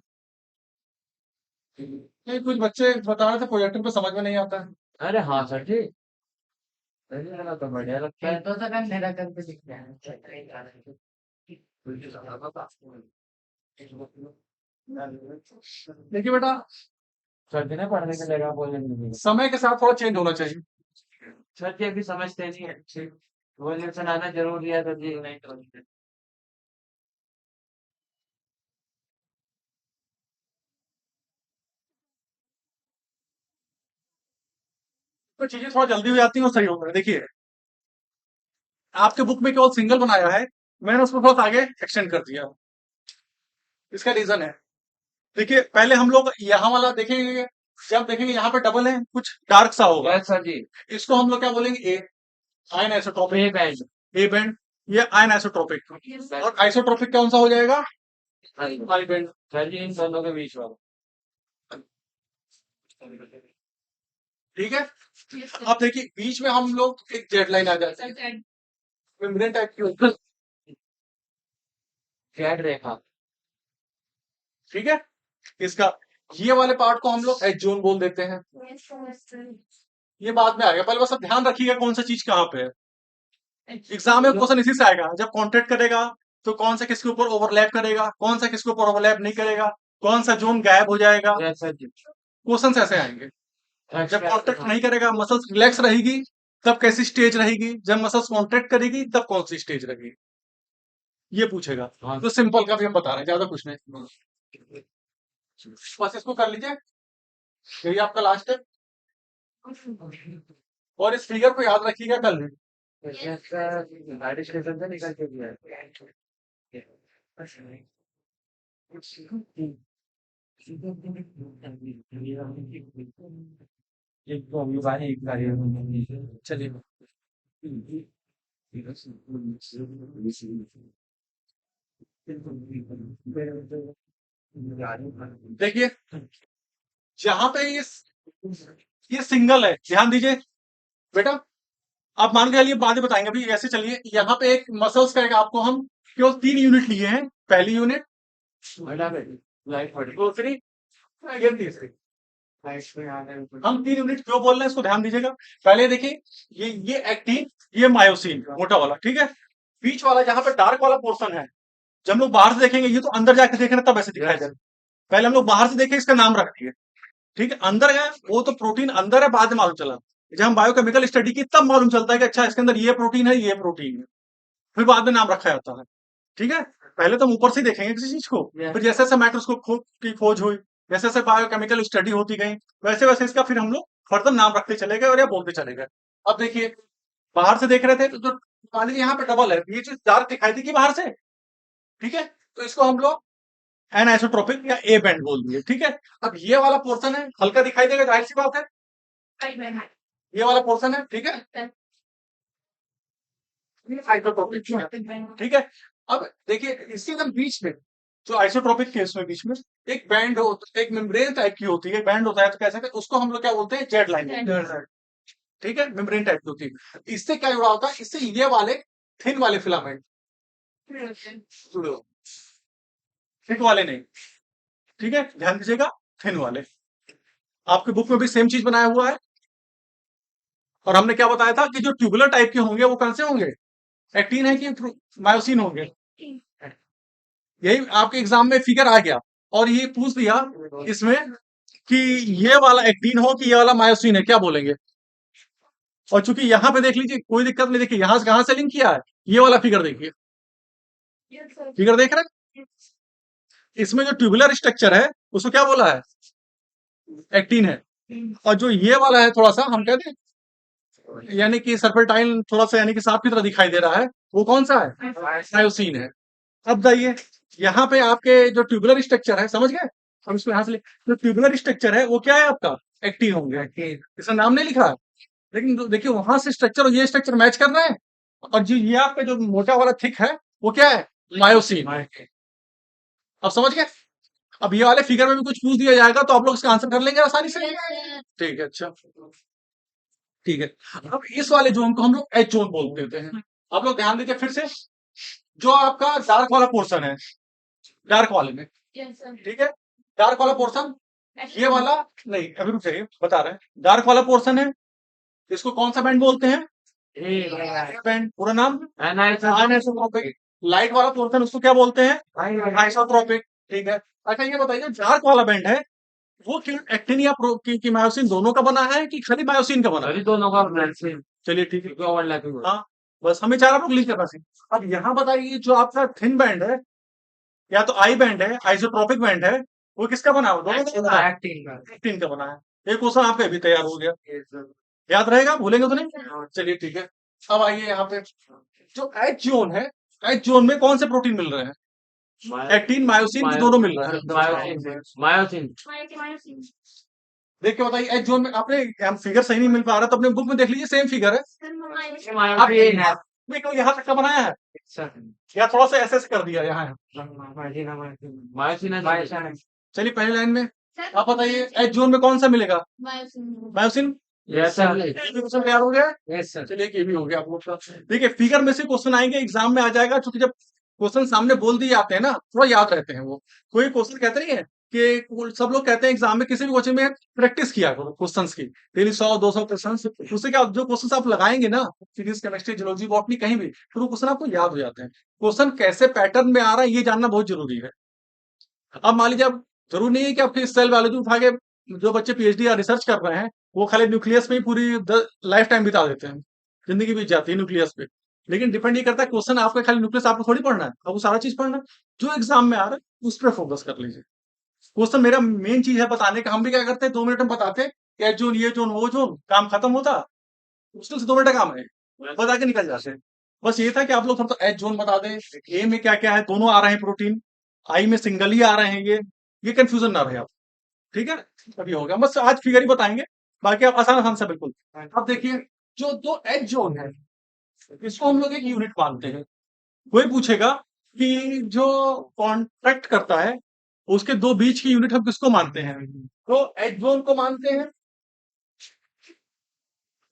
नहीं, कुछ बच्चे बता रहे थे प्रोजेक्टर पे समझ में नहीं आता है। अरे हाँ सर जी, सर जी मेरा तो बढ़िया लगता है। देखिए बेटा, सर जी ने पढ़ने के लगा बोलने नहीं। समय के साथ थोड़ा चेंज होना चाहिए। सर जी अभी समझते नहीं है। रिवॉल्यूशन आना जरूरी है सर जी, नहीं तो तो चीजें थोड़ा जल्दी हो जाती हैं और सही होता है। देखिए आपके बुक में केवल सिंगल बनाया है, मैंने उसको बहुत आगे एक्सटेंड कर दिया। इसका रीजन है, देखिए पहले हम लोग यहाँ वाला देखेंगे, जब देखेंगे यहाँ पे डबल है, कुछ डार्क सा होगा, यस सर जी। इसको हम लोग क्या बोलेंगे, ए आयन पे आइसोट्रोपिक। बैंड ए बैंड, ये आयन आइसोट्रोपिक। और आइसोट्रोपिक कौन सा हो जाएगा, आई बैंड। सर जी इन दोनों के बीच वाला। ठीक है, अब देखिए बीच में हम लोग एक जेड लाइन आ जाती है, मेम्ब्रेन टाइप की होती है। फ्लैट रेखा। ठीक है, इसका ये वाले पार्ट को हम लोग एच जोन बोल देते हैं। ये बाद में आएगा, पहले बस आप ध्यान रखिएगा कौन सा चीज कहाँ पे है। एग्जाम में क्वेश्चन इसी से आएगा, जब कॉन्ट्रैक्ट करेगा तो कौन सा किसके ऊपर ओवरलैप करेगा, कौन सा किसके ऊपर ओवरलैप नहीं करेगा, कौन सा जोन गायब हो जाएगा, यस सर जी। क्वेश्चन ऐसे आएंगे। जब कॉन्ट्रैक्ट नहीं करेगा, मसल्स रिलैक्स रहेगी, तब कैसी स्टेज रहेगी, जब मसल्स कॉन्ट्रैक्ट करेगी तब कौन सी स्टेज रहेगी, ये पूछेगा। हाँ तो सिंपल का भी हम बता रहे हैं, ज्यादा कुछ नहीं, बस इसको कर लीजिए, यही आपका लास्ट है। और इस फिगर को याद रखिएगा कल में। यस सर, गाड़ी स्टेशन से निकल के दिया एक तो अभी बारी एक गाड़ी चलिए देखिए, जहां पे ये सिंगल है, ध्यान दीजिए बेटा, आप मान के चलिए, बाद में बताएंगे, अभी ऐसे चलिए, यहाँ पे एक मसल्स का आपको हम केवल 3 यूनिट लिए हैं, पहली यूनिट, लाइट पड़ी दूसरी, ये तीसरी। हम 3 यूनिट क्यों बोल रहे हैं इसको ध्यान दीजिएगा। पहले देखिए, ये एक्टिन, ये मायोसिन मोटा वाला, ठीक है। बीच वाला जहां पे डार्क वाला पोर्शन है, जब हम लोग बाहर से देखेंगे, ये तो अंदर जाके देख रहे हैं तब ऐसे दिखाई दे रहा है। पहले हम लोग बाहर से देखे, इसका नाम रख दिए, ठीक है। अंदर गए, वो तो प्रोटीन अंदर है, बाद में मालूम चला। जब हम बायोकेमिकल स्टडी की तब मालूम चलता है कि अच्छा इसके अंदर ये प्रोटीन है, ये प्रोटीन है, फिर बाद में नाम रखा जाता है, ठीक है। पहले तो हम ऊपर से ही देखेंगे किसी चीज को, फिर जैसे जैसे माइक्रोस्कोप की खोज हुई, जैसे जैसे बायोकेमिकल स्टडी होती गई, वैसे वैसे इसका फिर हम लोग फर्दर नाम रखते चले गए और या बोलते चले गए। अब देखिए, बाहर से देख रहे थे तो मान लीजिए यहाँ पे डबल है, ये चीज डार्क दिखाई थी कि बाहर से, ठीक है, तो इसको हम लोग एनआइसोट्रोपिक या ए बैंड बोल दिए, ठीक है। अब ये वाला पोर्शन है, हल्का दिखाई देगा, जाहिर सी बात है, ये वाला पोर्शन है, ठीक है, ये आइसोट्रोपिक है, ठीक है। अब देखिए इसके एकदम बीच में, जो आइसोट्रोपिक केस में बीच में एक बैंड हो, एक मेम्ब्रेन टाइप की होती है, बैंड होता है, तो कैसे, उसको हम लोग क्या बोलते हैं, जेड लाइन, ठीक है, मेम्ब्रेन टाइप की होती है। इससे क्या जुड़ा होता है, इससे ये वाले थिन वाले फिलामेंट जुड़े होते हैं, थिक वाले नहीं, ठीक है, ध्यान दीजिएगा, थिन वाले। आपके बुक में भी सेम चीज बनाया हुआ है। और हमने क्या बताया था कि जो ट्यूबुलर टाइप के होंगे वो कौन से होंगे, एक्टिन है कि मायोसिन होंगे। यही आपके एग्जाम में फिगर आ गया, और ये पूछ दिया इसमें कि ये वाला एक्टिन हो कि ये वाला मायोसिन है, क्या बोलेंगे। और चूंकि यहाँ पे देख लीजिए, कोई दिक्कत नहीं, देखिए यहां से कहां से लिंक किया है, ये वाला फिगर देखिए, फिगर देख रहे हैं, इसमें जो ट्यूबुलर स्ट्रक्चर है उसको क्या बोला है, एक्टिन है। और जो ये वाला है थोड़ा सा हम कहते हैं, यानी कि सर्पेंटाइन थोड़ा सा, यानी कि सांप की तरह दिखाई दे रहा है, वो कौन सा है, मायोसिन है। अब जाइए यहाँ पे आपके जो ट्यूबुलर स्ट्रक्चर है, समझ गए, हम इसको यहाँ से जो ट्यूबुलर स्ट्रक्चर है वो क्या है आपका, एक्टिन होंगे, इसका नाम नहीं लिखा है, लेकिन देखिए वहां से स्ट्रक्चर और ये स्ट्रक्चर मैच कर रहे हैं। और जो ये आपका जो मोटा वाला थिक है वो क्या है, मायोसिन। अब समझ गए। अब ये वाले फिगर में भी कुछ पूछ दिया जाएगा तो आप लोग इसका आंसर कर लेंगे आसानी से, ठीक है, अच्छा, ठीक है। अब इस वाले जोन को हम लोग एच जोन बोल देते हैं। आप लोग ध्यान दीजिए फिर से, जो आपका डार्क वाला पोर्शन है, डार्क वाले में, ठीक है, डार्क वाला पोर्शन, ये वाला नहीं, अभी रुक जाइए, बता रहे हैं, डार्क वाला पोर्शन है, इसको कौन सा बैंड बोलते हैं, बैंड, पूरा नाम आइसोट्रोपिक। लाइट वाला पोर्शन उसको क्या बोलते हैं, आइसोट्रोपिक, ठीक है। अच्छा ये बताइए, डार्क वाला बैंड है वो एक्टिन या की मायोसिन दोनों का बना है कि खाली मायोसिन का बना है, दोनों का ब्रांचिंग चलिए ठीक है, ओवरलैपिंग हाँ, बस हमें चार आप लोग लिख करना चाहिए। अब यहाँ बताइए, जो आपका थिन बैंड है या तो आई बैंड है, आइसोट्रोपिक बैंड है, वो किसका बना है, दोनों का बना है, एक्टिन का बना है। एक क्वेश्चन आपका भी तैयार हो गया, याद रहेगा, भूलेंगे तो नहीं, चलिए ठीक है। अब आइए यहाँ पे, जो एच जोन है, एच जोन में कौन से प्रोटीन मिल रहे हैं, एक्टिन मायोसिन की दोनों मिल रहे हैं, मायोसिन देख के बताइए। एच जोन में आपने फिगर सही नहीं मिल पा रहा तो अपने बुक में देख लीजिए, सेम फिगर है, आप यहाँ तक का बनाया है या थोड़ा सा ऐसे कर दिया यहाँ है, मायोसिन चलिए पहली लाइन में आप बताइए, एच जोन में कौन सा मिलेगा, मायोसिन, यस सर, क्वेश्चन तैयार हो गया, यस सर, चलिए ये भी हो गया आप लोग का। देखिए फिगर में से क्वेश्चन आएंगे, एग्जाम में आ जाएगा, क्योंकि जब क्वेश्चन सामने बोल दिए जाते हैं ना, थोड़ा याद रहते हैं वो। कोई क्वेश्चन कहते नहीं है कि सब लोग कहते हैं एग्जाम में किसी भी क्वेश्चन में प्रैक्टिस किया करो क्वेश्चंस की, डेली 100-200 क्वेश्चन, उससे क्या जो क्वेश्चन आप लगाएंगे ना, फिजिक्स केमिस्ट्री जूलॉजी बॉटनी कहीं भी, फिर वो क्वेश्चन आपको याद हो जाते हैं। क्वेश्चन कैसे पैटर्न में आ रहा है ये जानना बहुत जरूरी है। अब मान लीजिए, अब जरूर नहीं है कि आपके सेल बायोलॉजी उठा के जो बच्चे पीएचडी या रिसर्च कर रहे हैं वो खाली न्यूक्लियस में ही पूरी लाइफ टाइम बिता देते हैं, जिंदगी बीत जाती है न्यूक्लियस पे। लेकिन डिपेंड नहीं करता क्वेश्चन आपका खाली न्यूक्लियस आपको थोड़ी पढ़ना है, आपको सारा चीज पढ़ना है। जो एग्जाम में आ रहा है उस पर फोकस कर लीजिए। क्वेश्चन मेरा मेन चीज है बताने का, हम भी क्या करते हैं 2 मिनट में बताते हैं, ये जोन ये जोन वो जोन, काम खत्म होता, मुश्किल से 2 मिनट का काम है, बता के निकल जाते हैं। बस ये था कि आप लोग थोड़ा एच जोन बता दें, ए में क्या क्या है, दोनों आ रहे हैं प्रोटीन, आई में सिंगल ही आ रहे हैं, ये कंफ्यूजन ना रहे आप, ठीक है। अभी हो गया, बस आज फिगर ही बताएंगे, बाकी आप आसान आसान से बिल्कुल। अब देखिए, जो दो एच जोन है इसको हम लोग एक यूनिट मानते हैं। कोई पूछेगा कि जो कॉन्ट्रैक्ट करता है उसके दो बीच की यूनिट हम किसको मानते हैं, तो एच जोन को मानते हैं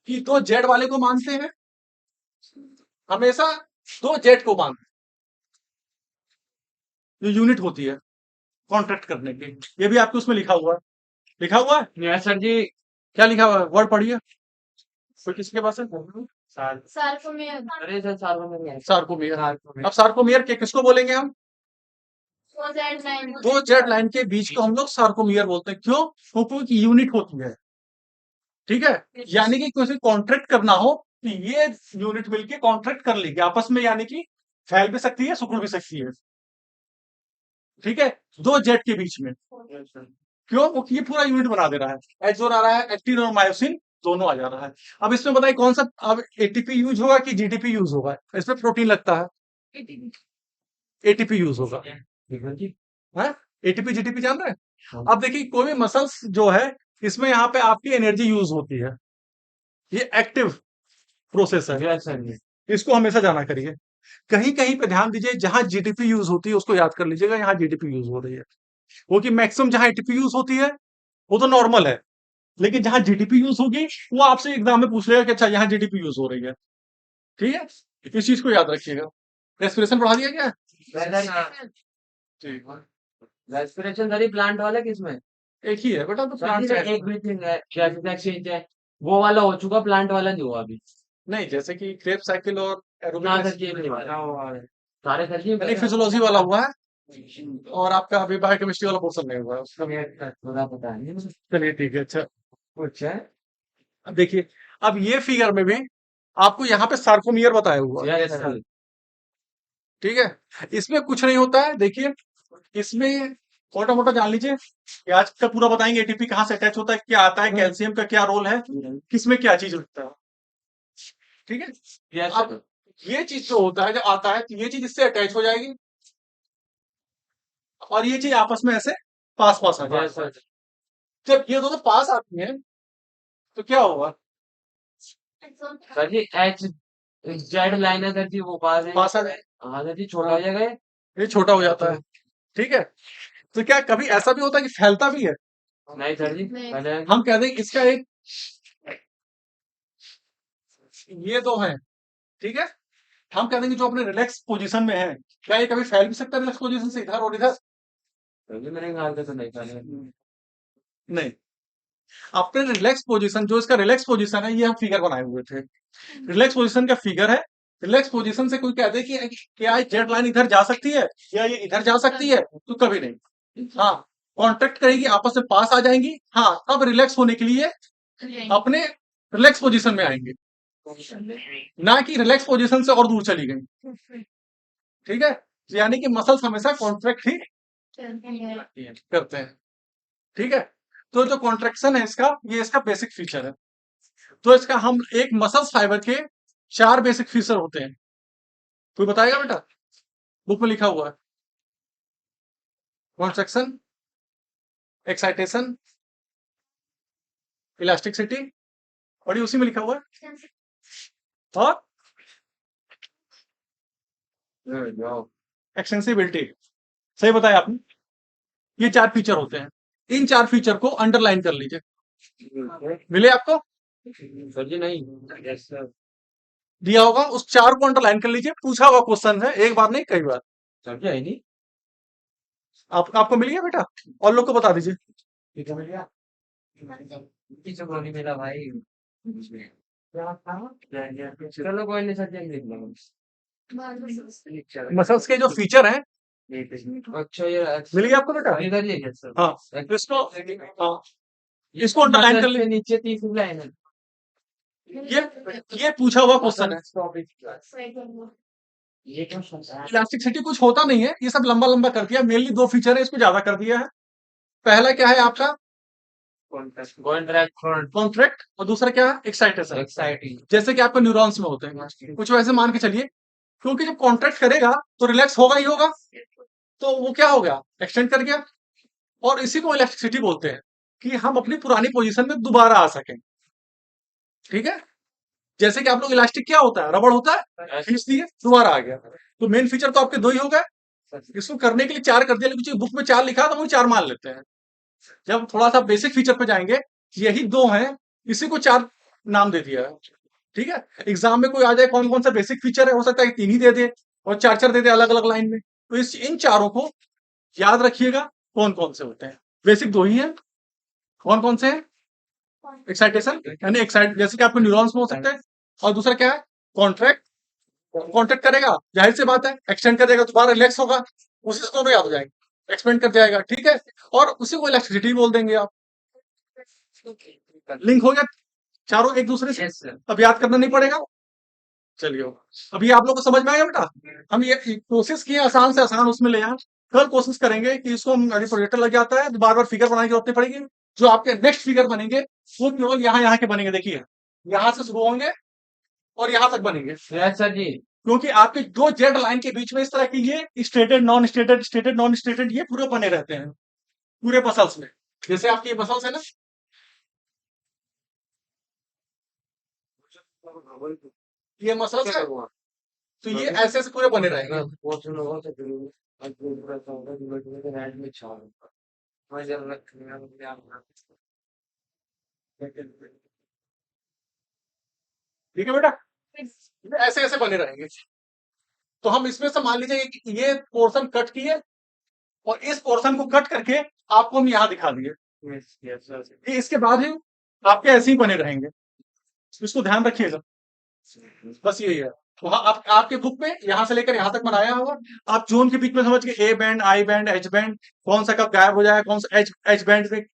कि दो जेड वाले को मानते हैं, हमेशा दो जेड को मानते हैं, जो यूनिट होती है कॉन्ट्रैक्ट करने की। ये भी आपके उसमें लिखा हुआ है, लिखा हुआ है, यस सर जी, क्या लिखा हुआ है, वर्ड पढ़िए, कोई किसके पास है, अरे सर सार्वभौमिक सार्कोमियर। अब सार्कोमियर के किसको बोलेंगे हम, वो जेड लाइन दो जेड लाइन के बीच को हम लोग सार्कोमियर बोलते हैं। क्यों? क्योंकि यूनिट होती है। ठीक है, यानी कि किसी कॉन्ट्रैक्ट करना हो तो ये यूनिट मिलके कॉन्ट्रैक्ट कर लेगी आपस में, यानी कि फैल भी सकती है, सिकुड़ भी सकती है। ठीक है, दो जेड के बीच में। क्यों? क्योंकि ये पूरा यूनिट बना दे रहा है। एच जोन आ रहा है, एक्टिन और मायोसिन दोनों आ जा रहा है। अब इसमें बताइए कौन सा अब एटीपी यूज होगा कि जीडीपी यूज होगा? इसमें प्रोटीन लगता है, एटीपी यूज होगा। हाँ, एटीपी जीडीपी जान रहे हैं? अब देखिए कोई भी मसल्स जो है इसमें यहाँ पे आपकी एनर्जी यूज होती है, ये एक्टिव प्रोसेस है, इसको हमेशा जाना करिए। कहीं कहीं पे ध्यान दीजिए, जहां जीडीपी यूज होती है उसको याद कर लीजिएगा, यहाँ जीडीपी यूज हो रही है। क्योंकि मैक्सिमम जहां एटीपी यूज होती है वो तो नॉर्मल है, लेकिन जहां जीडीपी यूज होगी वो आपसे एग्जाम में पूछ लेगा कि अच्छा यहाँ जीडीपी यूज हो रही है। ठीक है, इस चीज को याद रखिएगा। रेस्पिरेशन बढ़ा दिया क्या? ठीक, रेस्पिरेशन सारी प्लांट वाला किसमें? एक ही है बेटा, तो प्लांट सर जी एक ब्रीथिंग है, गैसेस एक्सचेंज है, वो वाला हो चुका, प्लांट वाला नहीं हुआ अभी। नहीं, जैसे कि क्रेब साइकिल और ना एरोबिक सर जी नहीं हुआ। सारे सर जी फिजियोलॉजी वाला हुआ है, और आपका अभी बायोकेमिस्ट्री वाला पोर्शन नहीं हुआ है उसका। थोड़ा पता नहीं चलिए ठीक है। अच्छा, कुछ है। अब देखिए, अब ये फिगर में भी आपको यहाँ पे सार्कोमियर बताया हुआ है। Yes sir. ठीक है, इसमें कुछ नहीं होता है। देखिए इसमें मोटा मोटा जान लीजिए कि आज का पूरा बताएंगे एटीपी कहाँ से अटैच होता है, क्या आता है, कैल्शियम का क्या रोल है, किसमें क्या चीज लगता है। ठीक है, यस अब ये चीज जो होता है, जब आता है तो ये चीज इससे अटैच हो जाएगी और ये चीज आपस में ऐसे पास पास आ यस जाएगी। सर। जब ये दोनों पास आती हैं तो क्या होगा? सर जी एच जेड लाइन है सर जी, वो पास है। पास आ जाए, हाँ सर जी, छोटा हो जाएगा ये। ये छोटा हो जाता है। ठीक है, तो क्या कभी ऐसा भी होता है कि फैलता भी है? नहीं सर जी, नहीं। पहले हम कह दें इसका एक, ये दो है, ठीक है, हम कह देंगे जो अपने रिलैक्स पोजीशन में है, क्या ये कभी फैल भी सकता है रिलैक्स पोजीशन से इधर और इधर? सर जी मेरे ख्याल से तो नहीं पहले। नहीं, अपने रिलैक्स पोजीशन, जो इसका रिलैक्स पोजीशन है, ये हम फिगर बनाए हुए थे। रिलैक्स पोजीशन का फिगर है। रिलैक्स पोजीशन से कोई कहते हैं कि क्या जेड लाइन इधर जा सकती है या ये इधर जा सकती है? तो कभी नहीं। हाँ, कॉन्टेक्ट करेगी, आपस में पास आ जाएंगी, हाँ तब रिलैक्स होने के लिए अपने रिलैक्स पोजीशन में आएंगे, ना कि रिलैक्स पोजीशन से और दूर चली गई। ठीक है, तो यानी कि मसल्स हमेशा कॉन्ट्रैक्ट ही करते हैं। ठीक है, तो जो कॉन्ट्रैक्शन है इसका, ये इसका बेसिक फीचर है। तो इसका हम एक मसल्स फाइबर के 4 बेसिक फीचर होते हैं। कोई बताएगा बेटा? बुक में लिखा हुआ है, कॉन्ट्रैक्शन, एक्साइटेशन, इलास्टिसिटी, और ये उसी में लिखा हुआ है, और एक्सटेंसिबिलिटी। सही बताया आपने, ये 4 फीचर होते हैं। इन 4 फीचर को अंडरलाइन कर लीजिए। मिले आपको? सर जी नहीं। Yes sir. दिया होगा, उस 4 को अंडरलाइन कर लीजिए। पूछा हुआ क्वेश्चन है, एक बार नहीं कई बार। सर जी है नहीं। आपको मिल गया बेटा? और लोग को बता दीजिए। ठीक है भैया। किसी को नहीं मिला भाई। क्या था? चलो कोई नहीं सर जी, हम देख लेंगे। मसल्स के जो फीचर हैं, अच्छा ये मिल गया आपको बेटा? इधर ही है सर। हाँ, इसको, हाँ, इसको अंडरलाइन कर लीजिए। नीचे तीसरी लाइन है। ये पूछा हुआ क्वेश्चन है। ये क्या है? इलास्टिसिटी कुछ होता नहीं है, ये सब लंबा लंबा कर दिया। मेनली 2 फीचर है, इसको ज्यादा कर दिया है। पहला क्या है आपका? कॉन्ट्रैक्ट, और दूसरा क्या है? एक्साइटेशन। एक्साइटिंग। जैसे कि आपको न्यूरॉन्स में होते हैं, कुछ वैसे मान के चलिए। क्योंकि जब कॉन्ट्रैक्ट करेगा तो रिलैक्स होगा ही होगा, तो वो क्या हो गया? एक्सटेंड कर गया। और इसी को इलास्टिसिटी बोलते हैं, कि हम अपनी पुरानी पोजीशन में दोबारा आ सकें। ठीक है, जैसे कि आप लोग, इलास्टिक क्या होता है? रबड़ होता है, खींच दिए दोबारा आ गया। तो मेन फीचर तो आपके 2 ही हो गए, इसको करने के लिए 4 कर दिया, लेकिन बुक में 4 लिखा है तो वही 4 मान लेते हैं। जब थोड़ा सा बेसिक फीचर पे जाएंगे, यही 2 हैं, इसी को 4 नाम दे दिया है। ठीक है, एग्जाम में कोई आ जाए कौन कौन सा बेसिक फीचर है, हो सकता है 3 ही दे दे और 4 दे दे अलग अलग लाइन में। तो इन चारों को याद रखिएगा, कौन कौन से होते हैं। बेसिक 2 ही है। कौन कौन से हैं? एक्साइटेशन, यानी एक्साइट, जैसे कि आपको न्यूरॉन्स में हो सकते हैं। और दूसरा क्या है? कॉन्ट्रैक्ट, कॉन्ट्रैक्ट करेगा, जाहिर सी बात है, एक्सटेंड करेगा, दोबारा रिलैक्स होगा, उसी से दोनों याद हो जाएंगे। एक्सपेंड कर जाएगा, ठीक है। और उसी को इलास्टिसिटी बोल देंगे आप। लिंक हो गया चारों एक दूसरे से। Yes sir. अब याद करना नहीं पड़ेगा। चलिए अभी आप लोग को समझ में आया बेटा। हम ये कोशिश किए आसान से आसान उसमें ले आए। कल कोशिश करेंगे कि इसको अभी प्रोजेक्टर लग जाता है तो बार बार फिगर बनाने की जरूरत नहीं पड़ेगी। जो आपके नेक्स्ट फिगर बनेंगे वो केवल यहाँ यहाँ के बनेंगे। देखिए यहाँ से शुरू होंगे और यहाँ तक बनेंगे, यस सर जी। क्योंकि आपके दो जेड लाइन के बीच में इस तरह की ये stated non stated stated non stated ये पूरे बने रहते हैं पूरे मसल्स में। जैसे आपकी ये मसल्स है ना, ये मसल्स है, तो ये ऐसे ऐसे पूरे बने रहेंगे। बहुत लोगों से जरूर आज पूरा राइट में छाव मैं जब ठीक है बेटा, ऐसे ऐसे बने रहेंगे। तो हम इसमें से मान लीजिए कि ये पोर्शन कट किए और इस पोर्शन को कट करके आपको हम यहाँ दिखा दिए। Yes yes sir. ये इसके बाद ही आपके ऐसे ही बने रहेंगे, इसको ध्यान रखिएगा। बस यही है। तो हाँ, आपके बुक में यहाँ से लेकर यहाँ तक बनाया होगा। आप जोन के बीच में समझ के A band, I band, H band कौन सा कब गायब हो जाए, कौन सा एच बैंड में,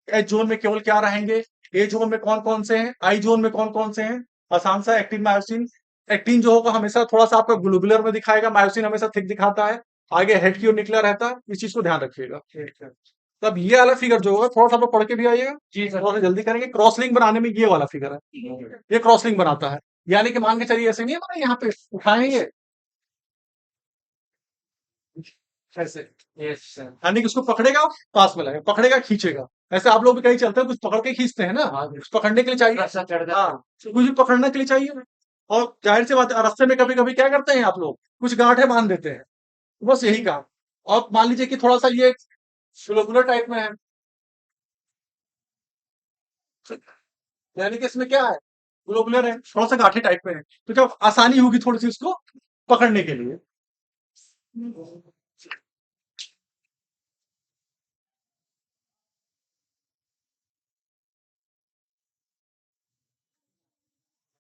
एच जोन में केवल क्या रहेंगे, ए जोन में कौन कौन से हैं, आई जोन में कौन कौन से हैं। आसान सा एक्टिन मायोसिन। एक्टिन जो होगा हमेशा थोड़ा सा आपका ग्लोबुलर में दिखाएगा, मायोसिन हमेशा थिक दिखाता है, आगे हेड की ओर निकला रहता है। इस चीज को ध्यान रखिएगा। ठीक है तब ये वाला फिगर जो होगा थोड़ा सा आप लोग पढ़ के भी आइएगा, जी सर। थोड़ा सा जल्दी करेंगे। क्रॉसलिंक बनाने में ये वाला फिगर है, ये क्रॉसलिंक बनाता है। यानी कि मान के चलिए ऐसे नहीं है, मैंने यहाँ पे उठाएंगे ऐसे, यस सर। यानी कि उसको पकड़ेगा पास में लगेगा, पकड़ेगा खींचेगा। ऐसे आप लोग भी कहीं चलते हैं कुछ पकड़ के खींचते हैं ना, कुछ पकड़ने के लिए चाहिए। ऐसा चढ़ हाँ, तो कुछ भी पकड़ने के लिए चाहिए। और जाहिर सी बात है रास्ते में कभी कभी क्या करते हैं आप लोग, कुछ गांठें बांध देते हैं। तो बस यही काम। और मान लीजिए कि थोड़ा सा ये ग्लोबुलर टाइप में है, यानी कि इसमें क्या है, ग्लोबुलर है, थोड़ा सा गांठे टाइप में है, तो क्या आसानी होगी थोड़ी सी इसको पकड़ने के लिए।